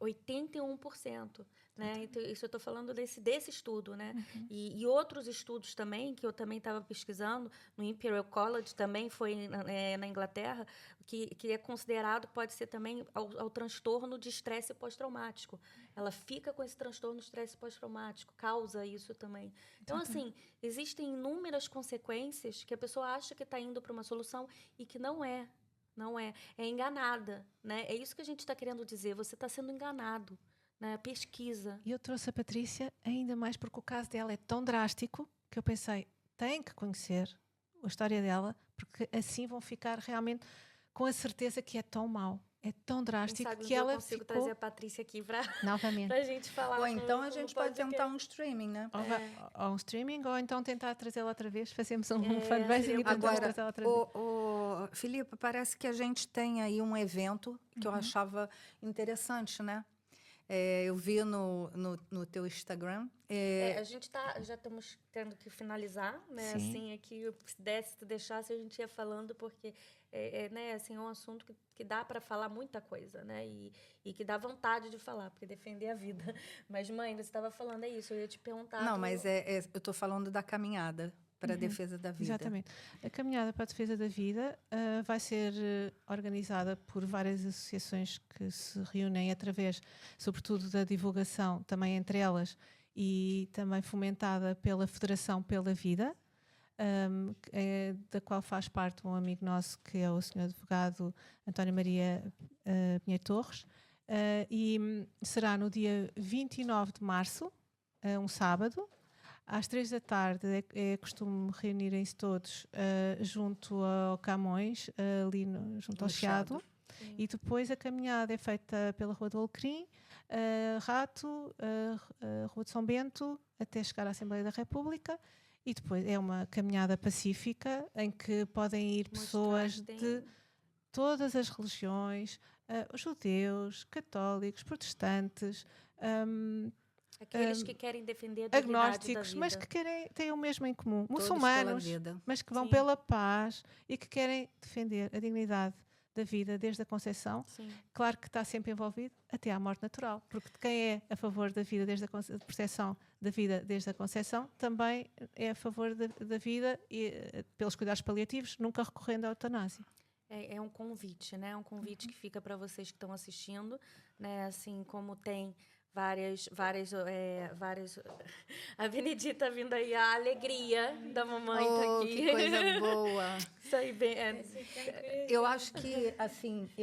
81%. Né? Então, isso eu estou falando desse estudo, né? E outros estudos também, que eu também estava pesquisando, no Imperial College, também foi na Inglaterra, que é considerado, pode ser também ao transtorno de estresse pós-traumático. Ela fica com esse transtorno de estresse pós-traumático, causa isso também. Então, assim, existem inúmeras consequências que a pessoa acha que está indo para uma solução e que não é. Não é. É enganada, né? É isso que a gente está querendo dizer. Você está sendo enganado. Na pesquisa. E eu trouxe a Patrícia ainda mais porque o caso dela é tão drástico que eu pensei, tem que conhecer a história dela, porque assim vão ficar realmente com a certeza que é tão mau. é tão Quem drástico sabe um que dia eu ela consigo ficou trazer a Patrícia aqui para novamente. a gente falar. Ou então a no gente pode podcast. tentar um streaming, né? Ou um streaming, ou então tentar trazê-la outra vez, fazemos um É, fundraising seria e tentamos Agora, trazê-la outra vez. Filipe, parece que a gente tem aí um evento que eu achava interessante, né? Eu vi no teu Instagram. A gente já estamos tendo que finalizar, né? Sim. Assim, aqui, se tu deixasse, a gente ia falando, porque né, assim, é um assunto que dá para falar muita coisa, né? E que dá vontade de falar, porque defender a vida. Mas, mãe, você estava falando, é isso, eu ia te perguntar. Não, mas eu estou falando da caminhada para a defesa da vida. Exatamente. A caminhada para a defesa da vida vai ser organizada por várias associações que se reúnem através, sobretudo, da divulgação, também entre elas, e também fomentada pela Federação pela Vida, da qual faz parte um amigo nosso, que é o Sr. Advogado António Maria Pinheiro Torres, e será no dia 29 de março, um sábado. Às 3 da tarde é costume reunirem-se todos junto ao Camões, ali junto ao Chiado. E depois a caminhada é feita pela Rua do Alecrim, Rato, Rua de São Bento, até chegar à Assembleia da República. E depois é uma caminhada pacífica em que podem ir pessoas de todas as religiões, judeus, católicos, protestantes, aqueles que querem defender a dignidade agnósticos, da vida. mas que têm o mesmo em comum. Todos Muçulmanos, pela vida. mas que vão Sim. pela paz e que querem defender a dignidade da vida desde a concepção. Sim. Claro que está sempre envolvido até à morte natural, porque quem é a favor da vida desde a percepção da vida desde a concepção também é a favor da vida e pelos cuidados paliativos, nunca recorrendo à eutanásia. É um convite, né? É um convite que fica para vocês que estão assistindo, né? Assim como tem várias. A Benedita vindo aí, a alegria da mamãe tá aqui. Que coisa boa. Isso aí bem. Eu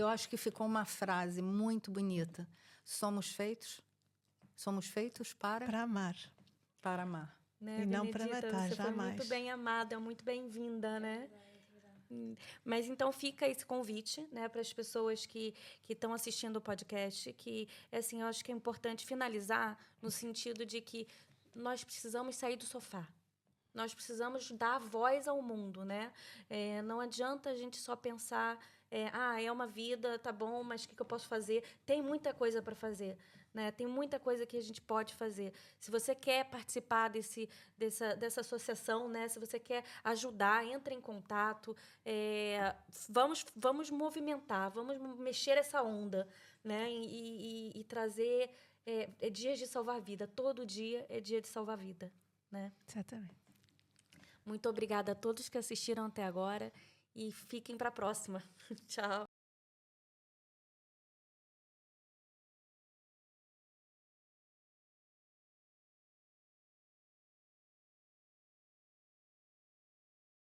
acho que ficou uma frase muito bonita. Somos feitos para amar. Para amar. Né, E não Benedita, para matar, você jamais. foi muito bem amada, muito bem-vinda, né? Mas então fica esse convite, né, para as pessoas que estão assistindo o podcast, que assim, eu acho que é importante finalizar no sentido de que nós precisamos sair do sofá. Nós precisamos dar voz ao mundo, né? Não adianta a gente só pensar, é uma vida, tá bom, mas o que eu posso fazer? Tem muita coisa para fazer. Né? Tem muita coisa que a gente pode fazer. Se você quer participar dessa associação, né? Se você quer ajudar, entre em contato. Vamos movimentar, vamos mexer essa onda, né? E trazer dias de salvar a vida. Todo dia é dia de salvar a vida. Né? Exatamente. Muito obrigada a todos que assistiram até agora e fiquem para a próxima. Tchau.